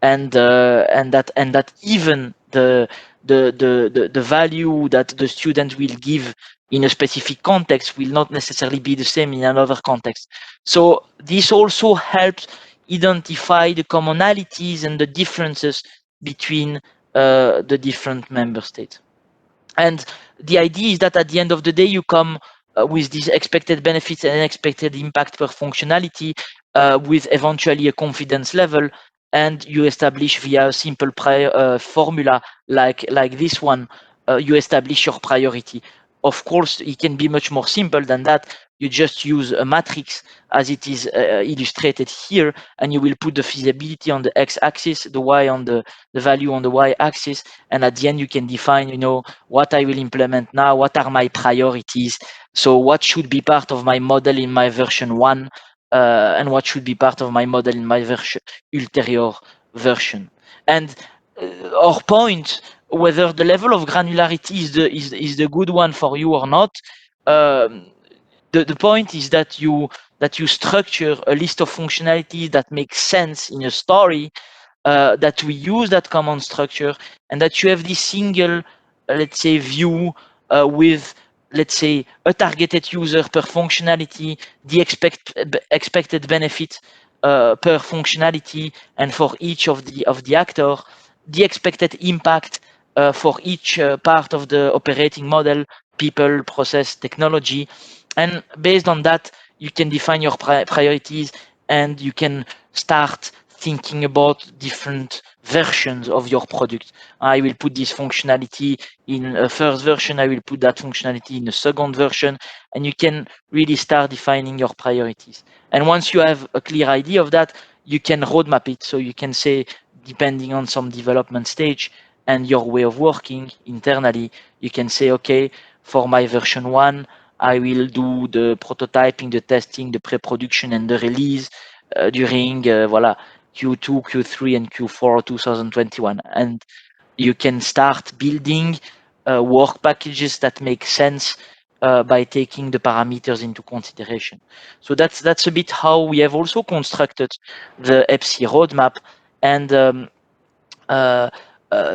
and that even the value that the student will give in a specific context will not necessarily be the same in another context. So this also helps identify the commonalities and the differences between the different member states. And the idea is that at the end of the day, you come with these expected benefits and expected impact per functionality, with eventually a confidence level, and you establish via a simple formula like this one, you establish your priority. Of course, it can be much more simple than that. You just use a matrix as it is illustrated here, and you will put the feasibility on the x-axis, the y on the value on the y-axis, and at the end you can define, you know, what I will implement now, what are my priorities, so what should be part of my model in my version 1, and what should be part of my model in my ulterior version. And our point, whether the level of granularity is the good one for you or not, the point is that you structure a list of functionalities that makes sense in a story, that we use that common structure, and that you have this single, let's say, view with, let's say, a targeted user per functionality, the expected benefit per functionality, and for each of the actor, the expected impact for each part of the operating model, people, process, technology. And based on that, you can define your priorities, and you can start thinking about different versions of your product. I will put this functionality in a first version, I will put that functionality in a second version, and you can really start defining your priorities. And once you have a clear idea of that, you can roadmap it. So you can say, depending on some development stage and your way of working internally, you can say, okay, for my version 1, I will do the prototyping, the testing, the pre-production, and the release during Q2, Q3, and Q4 2021. And you can start building work packages that make sense by taking the parameters into consideration. So that's a bit how we have also constructed the EBSI roadmap. And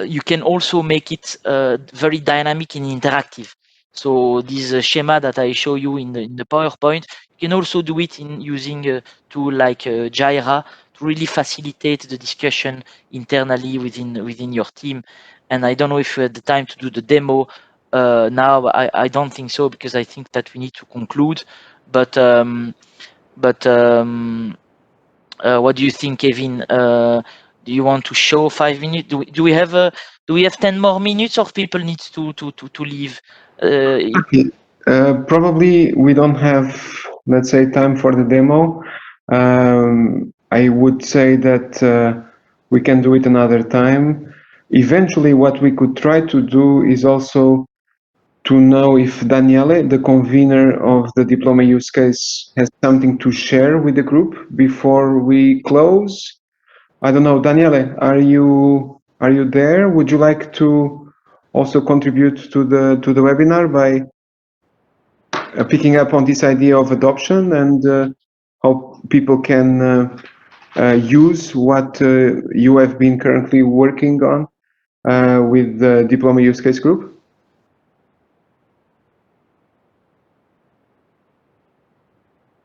you can also make it very dynamic and interactive. So this schema that I show you in the PowerPoint, you can also do it in using a tool like Jira to really facilitate the discussion internally within your team. And I don't know if you had the time to do the demo now. I don't think so, because I think that we need to conclude. But what do you think, Kevin? Do you want to show 5 minutes? Do we have 10 more minutes, or people need to leave? Probably we don't have, let's say, time for the demo. I would say that we can do it another time. Eventually, what we could try to do is also to know if Daniele, the convener of the diploma use case, has something to share with the group before we close. I don't know, Daniele, are you there? Would you like to also contribute to the webinar by picking up on this idea of adoption and how people can use what you have been currently working on with the diploma use case group?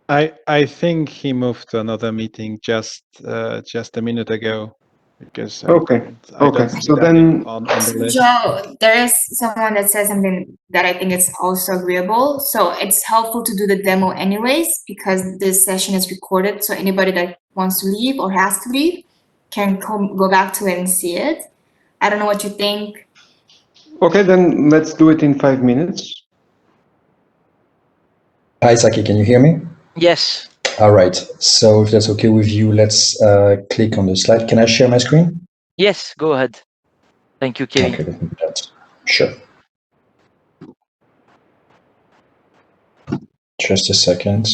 I think he moved to another meeting just a minute ago, because I don't see So that then on the list. Joe, there is someone that says something that I think is also agreeable. So it's helpful to do the demo anyways, because this session is recorded. So anybody that wants to leave or has to leave can go back to it and see it. I don't know what you think. Okay, then let's do it in 5 minutes. Hi, Saki, can you hear me? Yes. All right. So if that's okay with you, let's click on the slide. Can I share my screen? Yes, go ahead. Thank you, Kevin. Okay, let me do that. Sure. Just a second.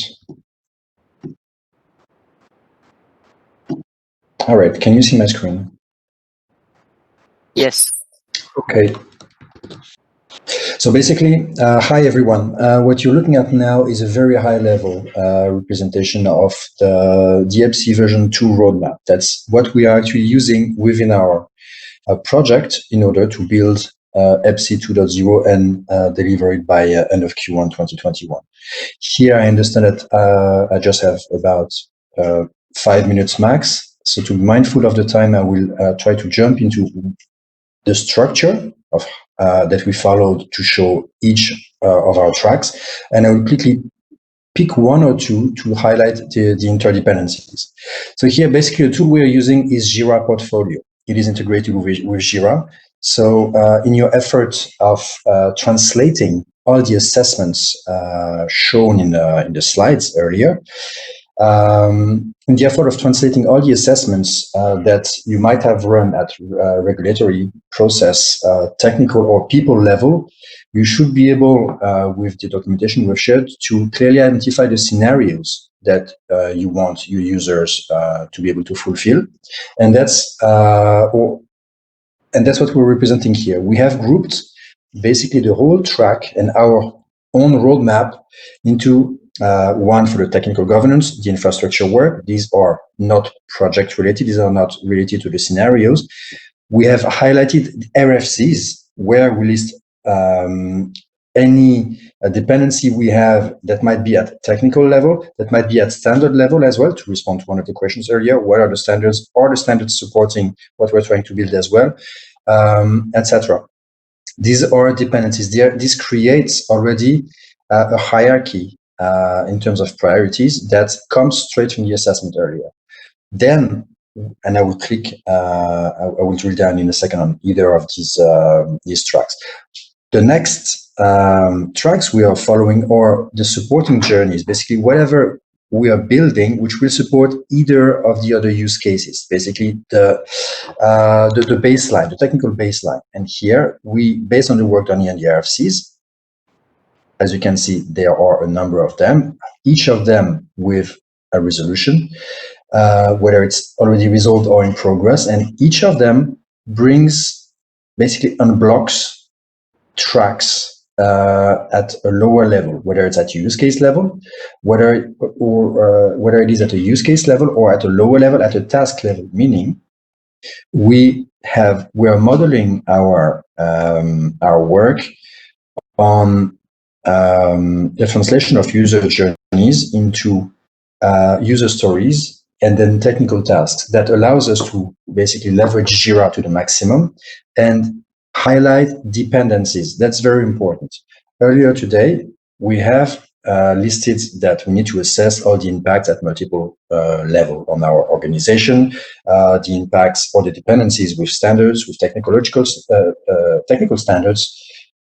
All right. Can you see my screen? Yes. Okay. So basically, hi everyone. What you're looking at now is a very high level representation of the EBSI version 2 roadmap. That's what we are actually using within our project in order to build EBSI 2.0 and deliver it by end of Q1 2021. Here, I understand that I just have about 5 minutes max. So to be mindful of the time, I will try to jump into the structure of that we followed to show each of our tracks, and I will quickly pick one or two to highlight the interdependencies. So here, basically, the tool we are using is Jira Portfolio. It is integrated with Jira. So in your effort of translating all the assessments shown in the slides earlier, in the effort of translating all the assessments that you might have run at regulatory process, technical or people level, you should be able, with the documentation we've shared, to clearly identify the scenarios that you want your users to be able to fulfill. And that's what we're representing here. We have grouped basically the whole track and our own roadmap into one for the technical governance, the infrastructure work. These are not project related. These are not related to the scenarios. We have highlighted RFCs where we list any dependency we have that might be at technical level, that might be at standard level as well, to respond to one of the questions earlier. What are the standards? Are the standards supporting what we're trying to build as well, etc. These are dependencies. This creates already a hierarchy in terms of priorities that comes straight from the assessment earlier. Then, and I will click, I will drill down in a second on either of these tracks. The next tracks we are following are the supporting journeys, basically whatever we are building, which will support either of the other use cases, basically the baseline, the technical baseline. And here, based on the work done in the RFCs, as you can see, there are a number of them, each of them with a resolution, whether it's already resolved or in progress, and each of them basically unblocks tracks at a lower level, whether it's at use case level, whether it is at a use case level or at a lower level, at a task level, meaning we are modeling our work on the translation of user journeys into user stories and then technical tasks that allows us to basically leverage Jira to the maximum and highlight dependencies. That's very important. Earlier today, we have listed that we need to assess all the impacts at multiple levels on our organization, the impacts or the dependencies with standards, with technical standards,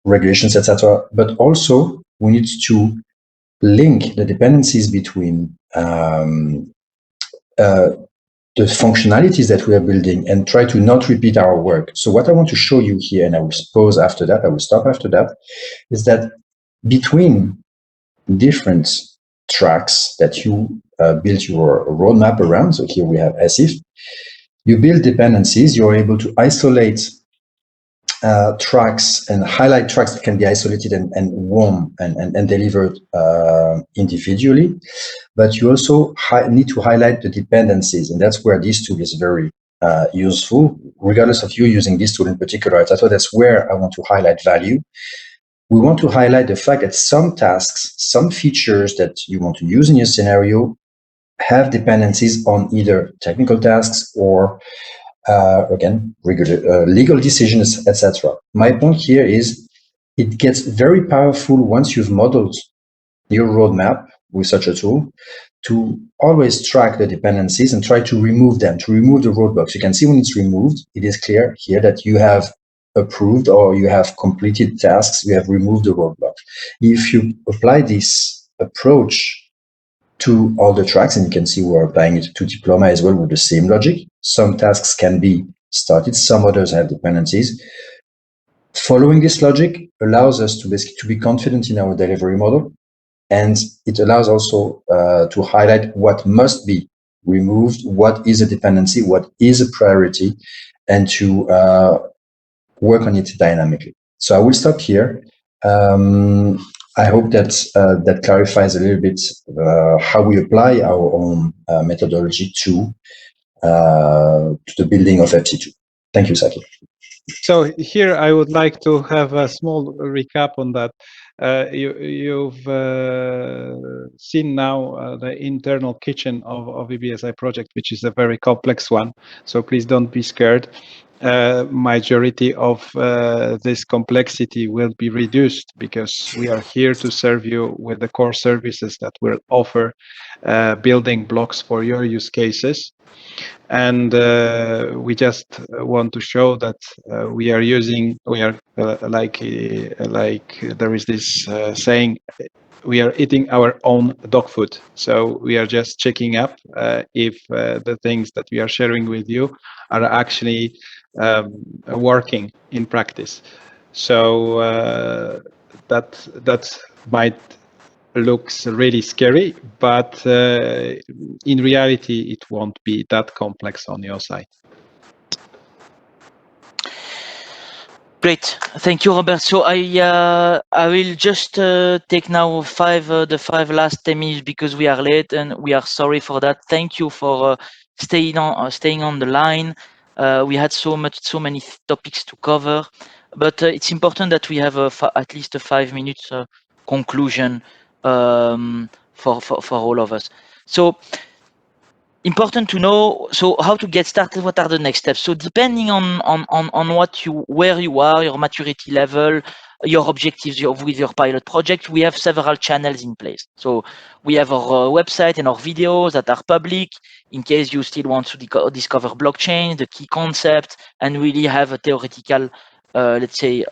regulations, etc. But also, we need to link the dependencies between the functionalities that we are building and try to not repeat our work. So what I want to show you here, and I will pause after that, I will stop after that, is that between different tracks that you build your roadmap around, so here we have CEF, you build dependencies, you're able to isolate tracks and highlight tracks that can be isolated and warm and delivered individually. But you also need to highlight the dependencies, and that's where this tool is very useful, regardless of you using this tool in particular. So that's where I want to highlight value. We want to highlight the fact that some tasks, some features that you want to use in your scenario have dependencies on either technical tasks or again, regular, legal decisions, etc. My point here is it gets very powerful once you've modeled your roadmap with such a tool to always track the dependencies and try to remove them, to remove the roadblocks. You can see when it's removed, it is clear here that you have approved or you have completed tasks, you have removed the roadblock. If you apply this approach to all the tracks, and you can see we're applying it to diploma as well with the same logic. Some tasks can be started, some others have dependencies. Following this logic allows us to be confident in our delivery model, and it allows also to highlight what must be removed, what is a dependency, what is a priority, and to work on it dynamically. So I will stop here. I hope that that clarifies a little bit how we apply our own methodology to the building of EBSI2. Thank you, Saki. So here I would like to have a small recap on that. You've seen now the internal kitchen of EBSI project, which is a very complex one. So please don't be scared. Majority of this complexity will be reduced because we are here to serve you with the core services that will offer building blocks for your use cases. And we just want to show that we are like there is this saying, we are eating our own dog food. So we are just checking up if the things that we are sharing with you are actually working in practice. So that might looks really scary, but in reality, it won't be that complex on your side. Great, thank you, Robert. So I will just take now the 5 last 10 minutes because we are late and we are sorry for that. Thank you for staying on the line. We had so many topics to cover, but it's important that we have at least a 5 minutes conclusion for all of us. So important to know, so how to get started, what are the next steps? So depending on where you are, your maturity level, your objectives with your pilot project, we have several channels in place. So we have our website and our videos that are public in case you still want to discover blockchain, the key concept, and really have a theoretical, let's say,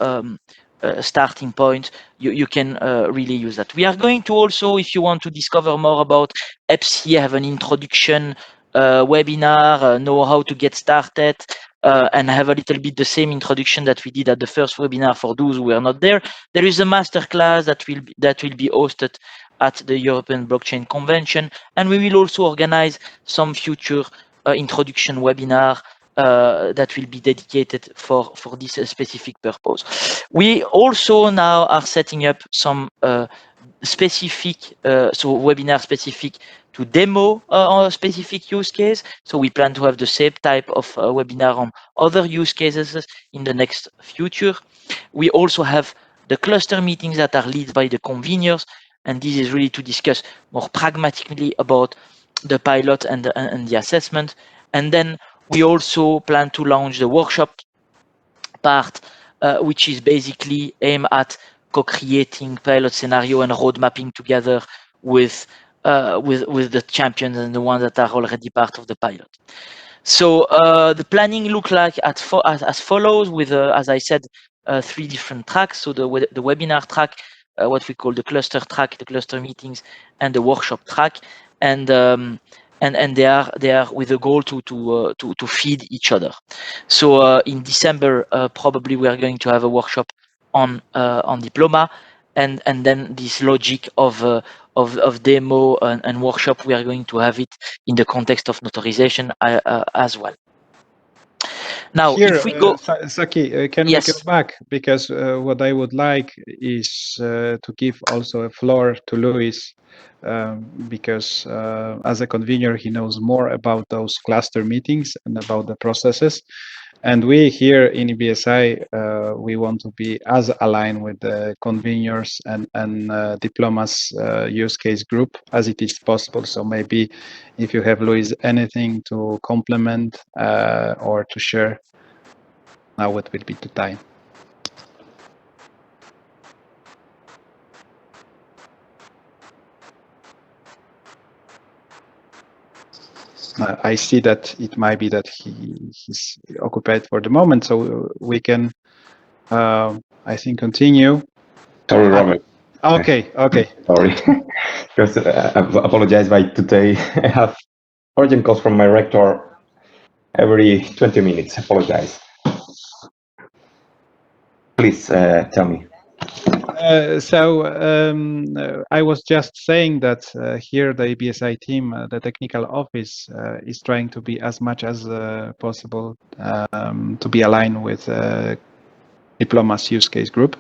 starting point. You can really use that. We are going to also, if you want to discover more about EBSI, have an introduction webinar, know how to get started, and have a little bit the same introduction that we did at the first webinar for those who were not there. There is a masterclass that will be hosted at the European Blockchain Convention, and we will also organize some future introduction webinar that will be dedicated for this specific purpose. We also now are setting up some specific, so webinar specific to demo a specific use case. So we plan to have the same type of webinar on other use cases in the next future. We also have the cluster meetings that are led by the conveners, and this is really to discuss more pragmatically about the pilot and the assessment. And then we also plan to launch the workshop part, which is basically aimed at co-creating pilot scenario and road mapping together with the champions and the ones that are already part of the pilot. So the planning look like as follows, with as I said, 3 different tracks. So the webinar track, what we call the cluster track, the cluster meetings, and the workshop track. And and they are with a goal to feed each other. So in December, probably we are going to have a workshop on diploma, and then this logic of demo and workshop, we are going to have it in the context of notarization as well. Now, here, if we go, Saki, can yes, we go back? Because what I would like is to give also a floor to Luis, because as a convener, he knows more about those cluster meetings and about the processes. And we here in EBSI, we want to be as aligned with the conveners and diplomas use case group as it is possible. So maybe if you have, Luis, anything to complement or to share, now it will be the time. I see that it might be that he's occupied for the moment, so we can, I think, continue. Sorry, Robert. Okay. Sorry. Because I apologize, but today I have urgent calls from my rector every 20 minutes. Apologize. Please tell me. I was just saying that here the EBSI team, the technical office, is trying to be as much as possible to be aligned with Diploma's use case group.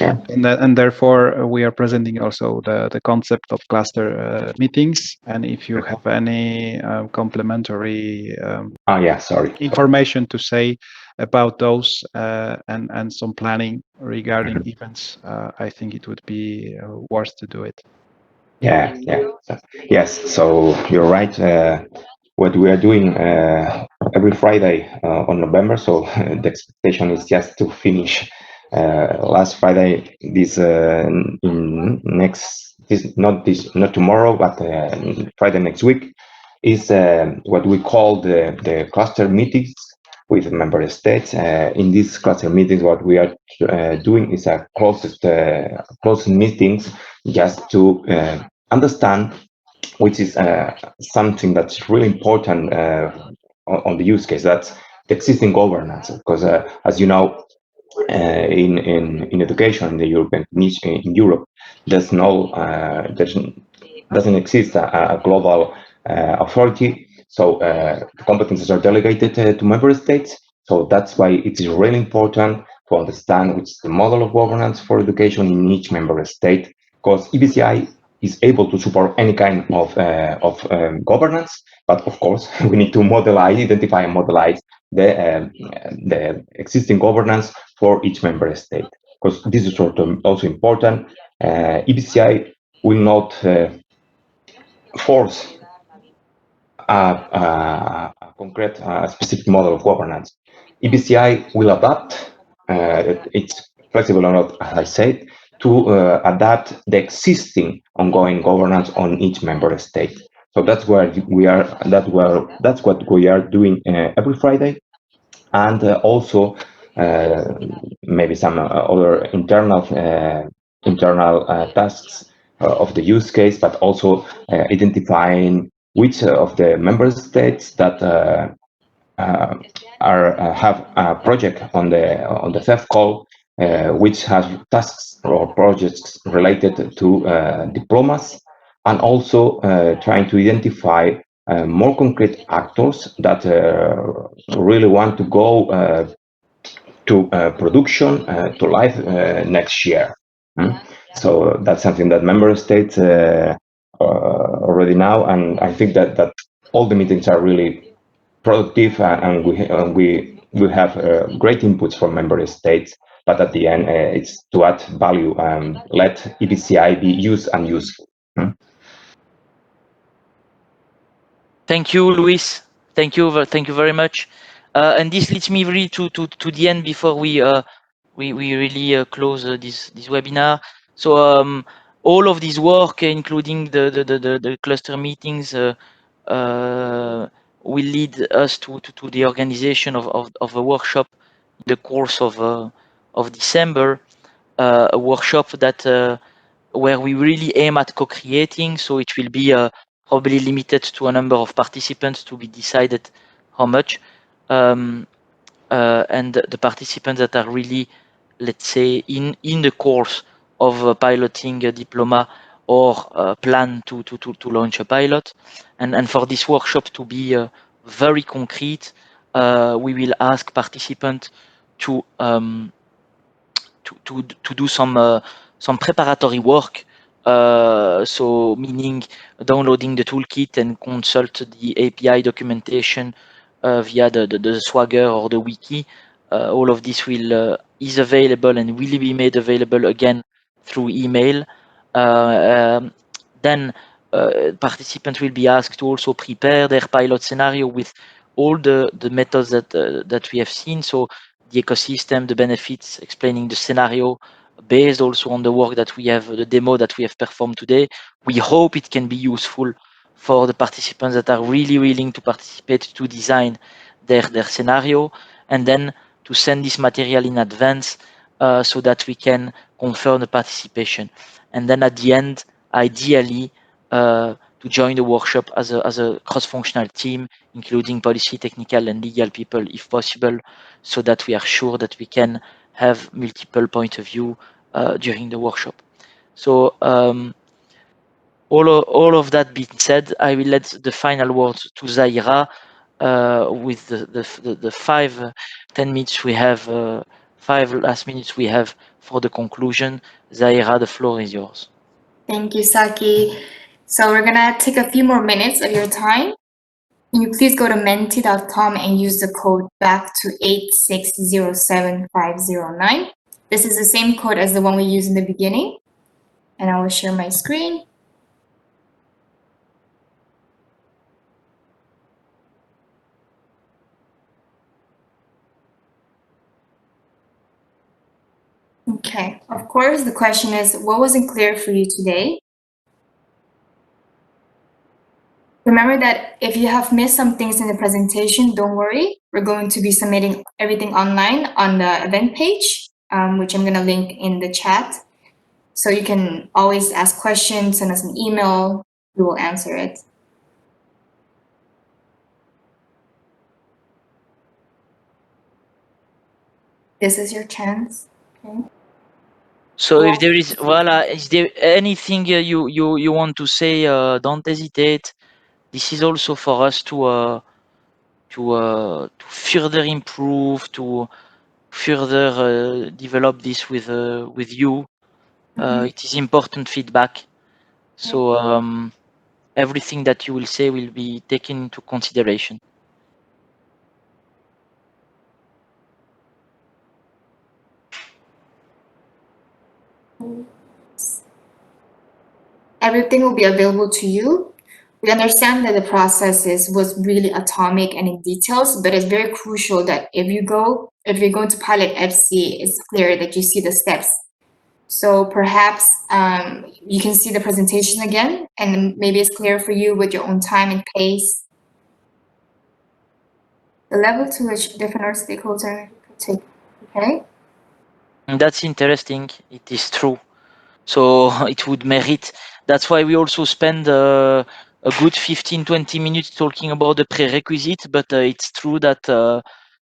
Yeah. And therefore we are presenting also the concept of cluster meetings. And if you have any complementary information to say about those and some planning regarding events, I think it would be worth to do it. Yes. So you're right. What we are doing every Friday on November. So the expectation is just to finish last Friday. Not tomorrow, but Friday next week is what we call the cluster meetings with member states. In these cluster meetings, what we are doing is a closed meetings just to understand, which is something that's really important on the use case. That's the existing governance, because as you know, in education in the European niche in Europe, doesn't exist a global authority. So the competences are delegated to member states. So that's why it is really important to understand which is the model of governance for education in each member state, because EBSI is able to support any kind of governance, but of course we need to identify and modelize the existing governance for each member state, because this is also important. EBSI will not force a concrete, specific model of governance. EBSI will adapt, it's flexible or not, as I said, to adapt the existing ongoing governance on each member state. So that's where we are. That's what we are doing every Friday, and also maybe some other internal tasks of the use case, but also identifying which of the member states that have a project on the CEF call, which has tasks or projects related to diplomas, and also trying to identify more concrete actors that really want to go to production, to live next year. So that's something that member states already know, and I think that all the meetings are really productive, and we have great inputs from member states. But at the end, it's to add value and let EBSI be used and useful. Thank you, Luis. Thank you very much. And this leads me really to the end before we really close this webinar. So all of this work, including the cluster meetings, will lead us to the organization of a workshop in the course of December. A workshop that where we really aim at co-creating. So it will be probably limited to a number of participants to be decided how much. And the participants that are really, let's say, in the course of piloting a diploma or plan to launch a pilot. And for this workshop to be very concrete, we will ask participants to do some preparatory work. So meaning downloading the toolkit and consult the API documentation via the Swagger or the wiki. All of this is available and will be made available again through email. Then participants will be asked to also prepare their pilot scenario with all the methods that we have seen. So the ecosystem, the benefits, explaining the scenario based also on the work that we have, the demo that we have performed today. We hope it can be useful for the participants that are really willing to participate to design their scenario, and then to send this material in advance so that we can confirm the participation. And then at the end, ideally, to join the workshop as a cross-functional team, including policy, technical, and legal people, if possible, so that we are sure that we can have multiple points of view during the workshop. So all of that being said, I will let the final words to Zaira with the 5-10 minutes we have, 5 last minutes we have for the conclusion. Zaira, the floor is yours. Thank you, Saki. So we're gonna take a few more minutes of your time. Can you please go to menti.com and use the code back to 8607509. This is the same code as the one we used in the beginning. And I will share my screen. Okay, of course, the question is, what wasn't clear for you today? Remember that if you have missed some things in the presentation, don't worry. We're going to be submitting everything online on the event page, which I'm going to link in the chat. So you can always ask questions, send us an email, we will answer it. This is your chance. Okay. So if there is, is there anything you want to say? Don't hesitate. This is also for us to further improve, to further develop this with you. It is important feedback. So everything that you will say will be taken into consideration. Everything will be available to you. We understand that the process was really atomic and in details, but it's very crucial that if you're going to pilot EBSI, it's clear that you see the steps. So perhaps you can see the presentation again, and maybe it's clear for you with your own time and pace. The level to which different stakeholders could take, okay? And that's interesting. It is true. So it would merit. That's why we also spend a good 15-20 minutes talking about the prerequisite. But it's true that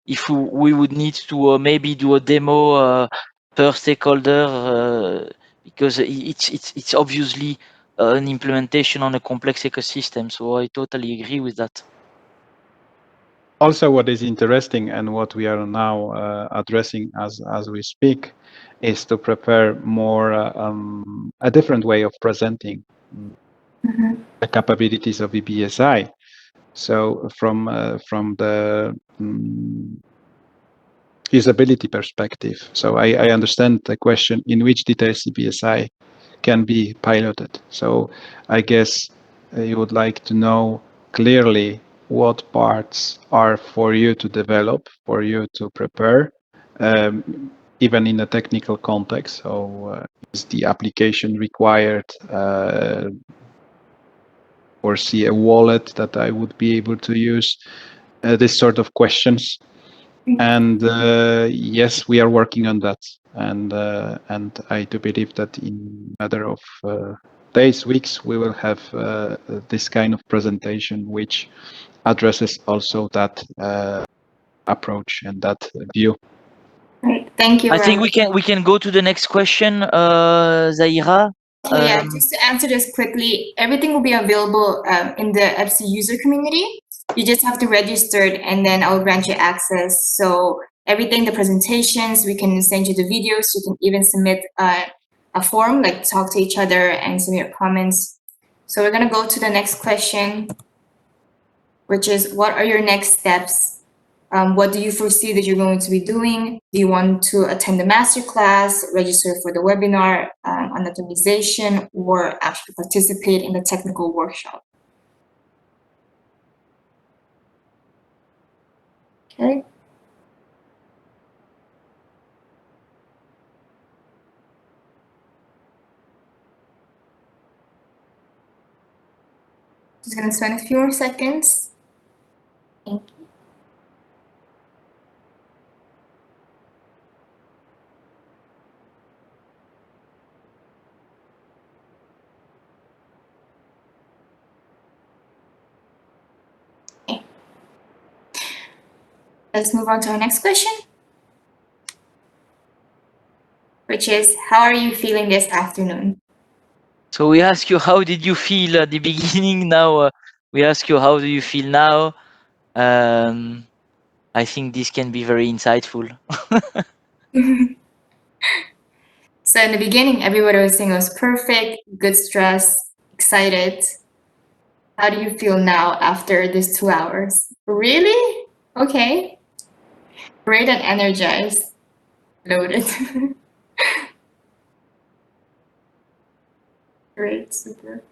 if we would need to maybe do a demo per stakeholder, because it's obviously an implementation on a complex ecosystem. So I totally agree with that. Also, what is interesting and what we are now addressing as we speak is to prepare more a different way of presenting the capabilities of EBSI. So from the usability perspective. So I understand the question, in which details EBSI can be piloted. So I guess you would like to know clearly what parts are for you to develop, for you to prepare, even in a technical context. So is the application required, or see a wallet that I would be able to use? This sort of questions. And yes, we are working on that. And I do believe that in a matter of days, weeks, we will have this kind of presentation, which addresses also that approach and that view. Great, thank you. I think we can go to the next question, Zaira. Okay, yeah, just to answer this quickly, everything will be available in the EBSI user community. You just have to register and then I'll grant you access. So everything, the presentations, we can send you the videos. You can even submit a form, like talk to each other and submit your comments. So we're gonna go to the next question, which is, what are your next steps? What do you foresee that you're going to be doing? Do you want to attend the masterclass, register for the webinar on optimization, or actually participate in the technical workshop? Okay. Just gonna spend a few more seconds. Thank you. Let's move on to our next question, which is, how are you feeling this afternoon? So we ask you, how did you feel at the beginning? Now we ask you, how do you feel now? I think this can be very insightful. So in the beginning, everybody was saying it was perfect, good stress, excited. How do you feel now after this 2 hours? Really? Okay. Great and energized. Loaded. Great, super.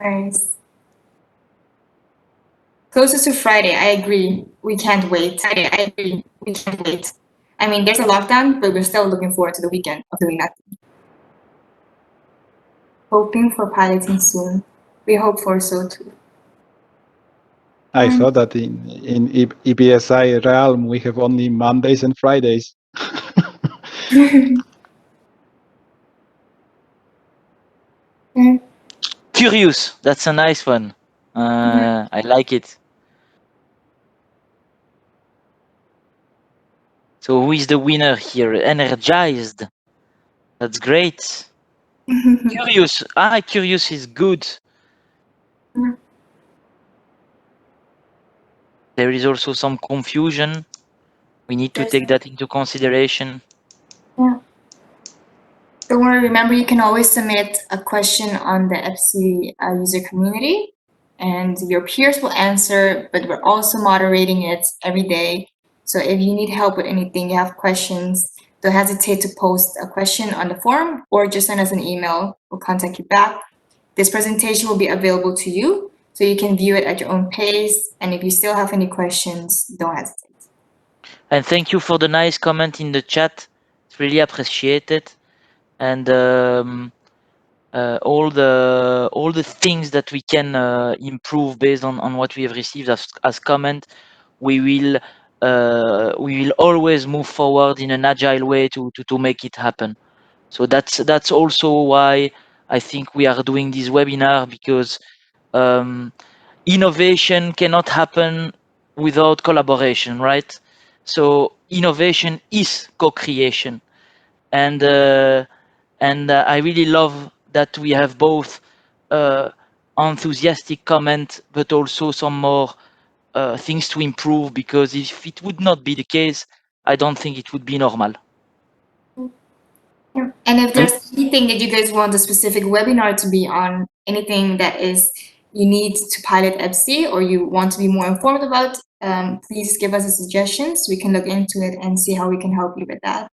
Nice. Closest to Friday, I agree. We can't wait. Friday, I agree. We can't wait. I mean, there's a lockdown, but we're still looking forward to the weekend of doing nothing. Hoping for piloting soon. We hope for so too. I saw that in EBSI realm, we have only Mondays and Fridays. Curious, that's a nice one. I like it. So who is the winner here? Energized. That's great. Curious. Curious is good. There is also some confusion. We need to take that into consideration. Yeah. Don't worry, remember you can always submit a question on the EBSI user community and your peers will answer, but we're also moderating it every day. So if you need help with anything, you have questions, don't hesitate to post a question on the forum or just send us an email. We'll contact you back. This presentation will be available to you, so you can view it at your own pace. And if you still have any questions, don't hesitate. And thank you for the nice comment in the chat. It's really appreciated. And all the things that we can improve based on what we have received as comment, we will always move forward in an agile way to make it happen. So that's also why I think we are doing this webinar, because innovation cannot happen without collaboration, right? So innovation is co-creation, and I really love that we have both enthusiastic comment, but also some more things to improve, because if it would not be the case, I don't think it would be normal. Yeah. And if there's anything that you guys want a specific webinar to be on, anything that is you need to pilot EBSI or you want to be more informed about, please give us a suggestions. We can look into it and see how we can help you with that.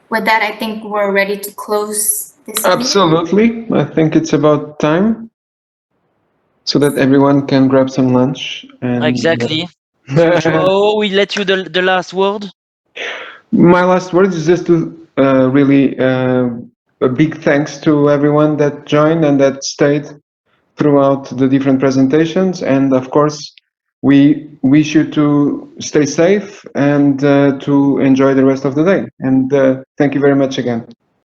With that, I think we're ready to close this. Absolutely. I think it's about time so that everyone can grab some lunch. And, exactly. So we let you the last word. My last word is just to really a big thanks to everyone that joined and that stayed throughout the different presentations. And of course, we wish you to stay safe and to enjoy the rest of the day. And thank you very much again.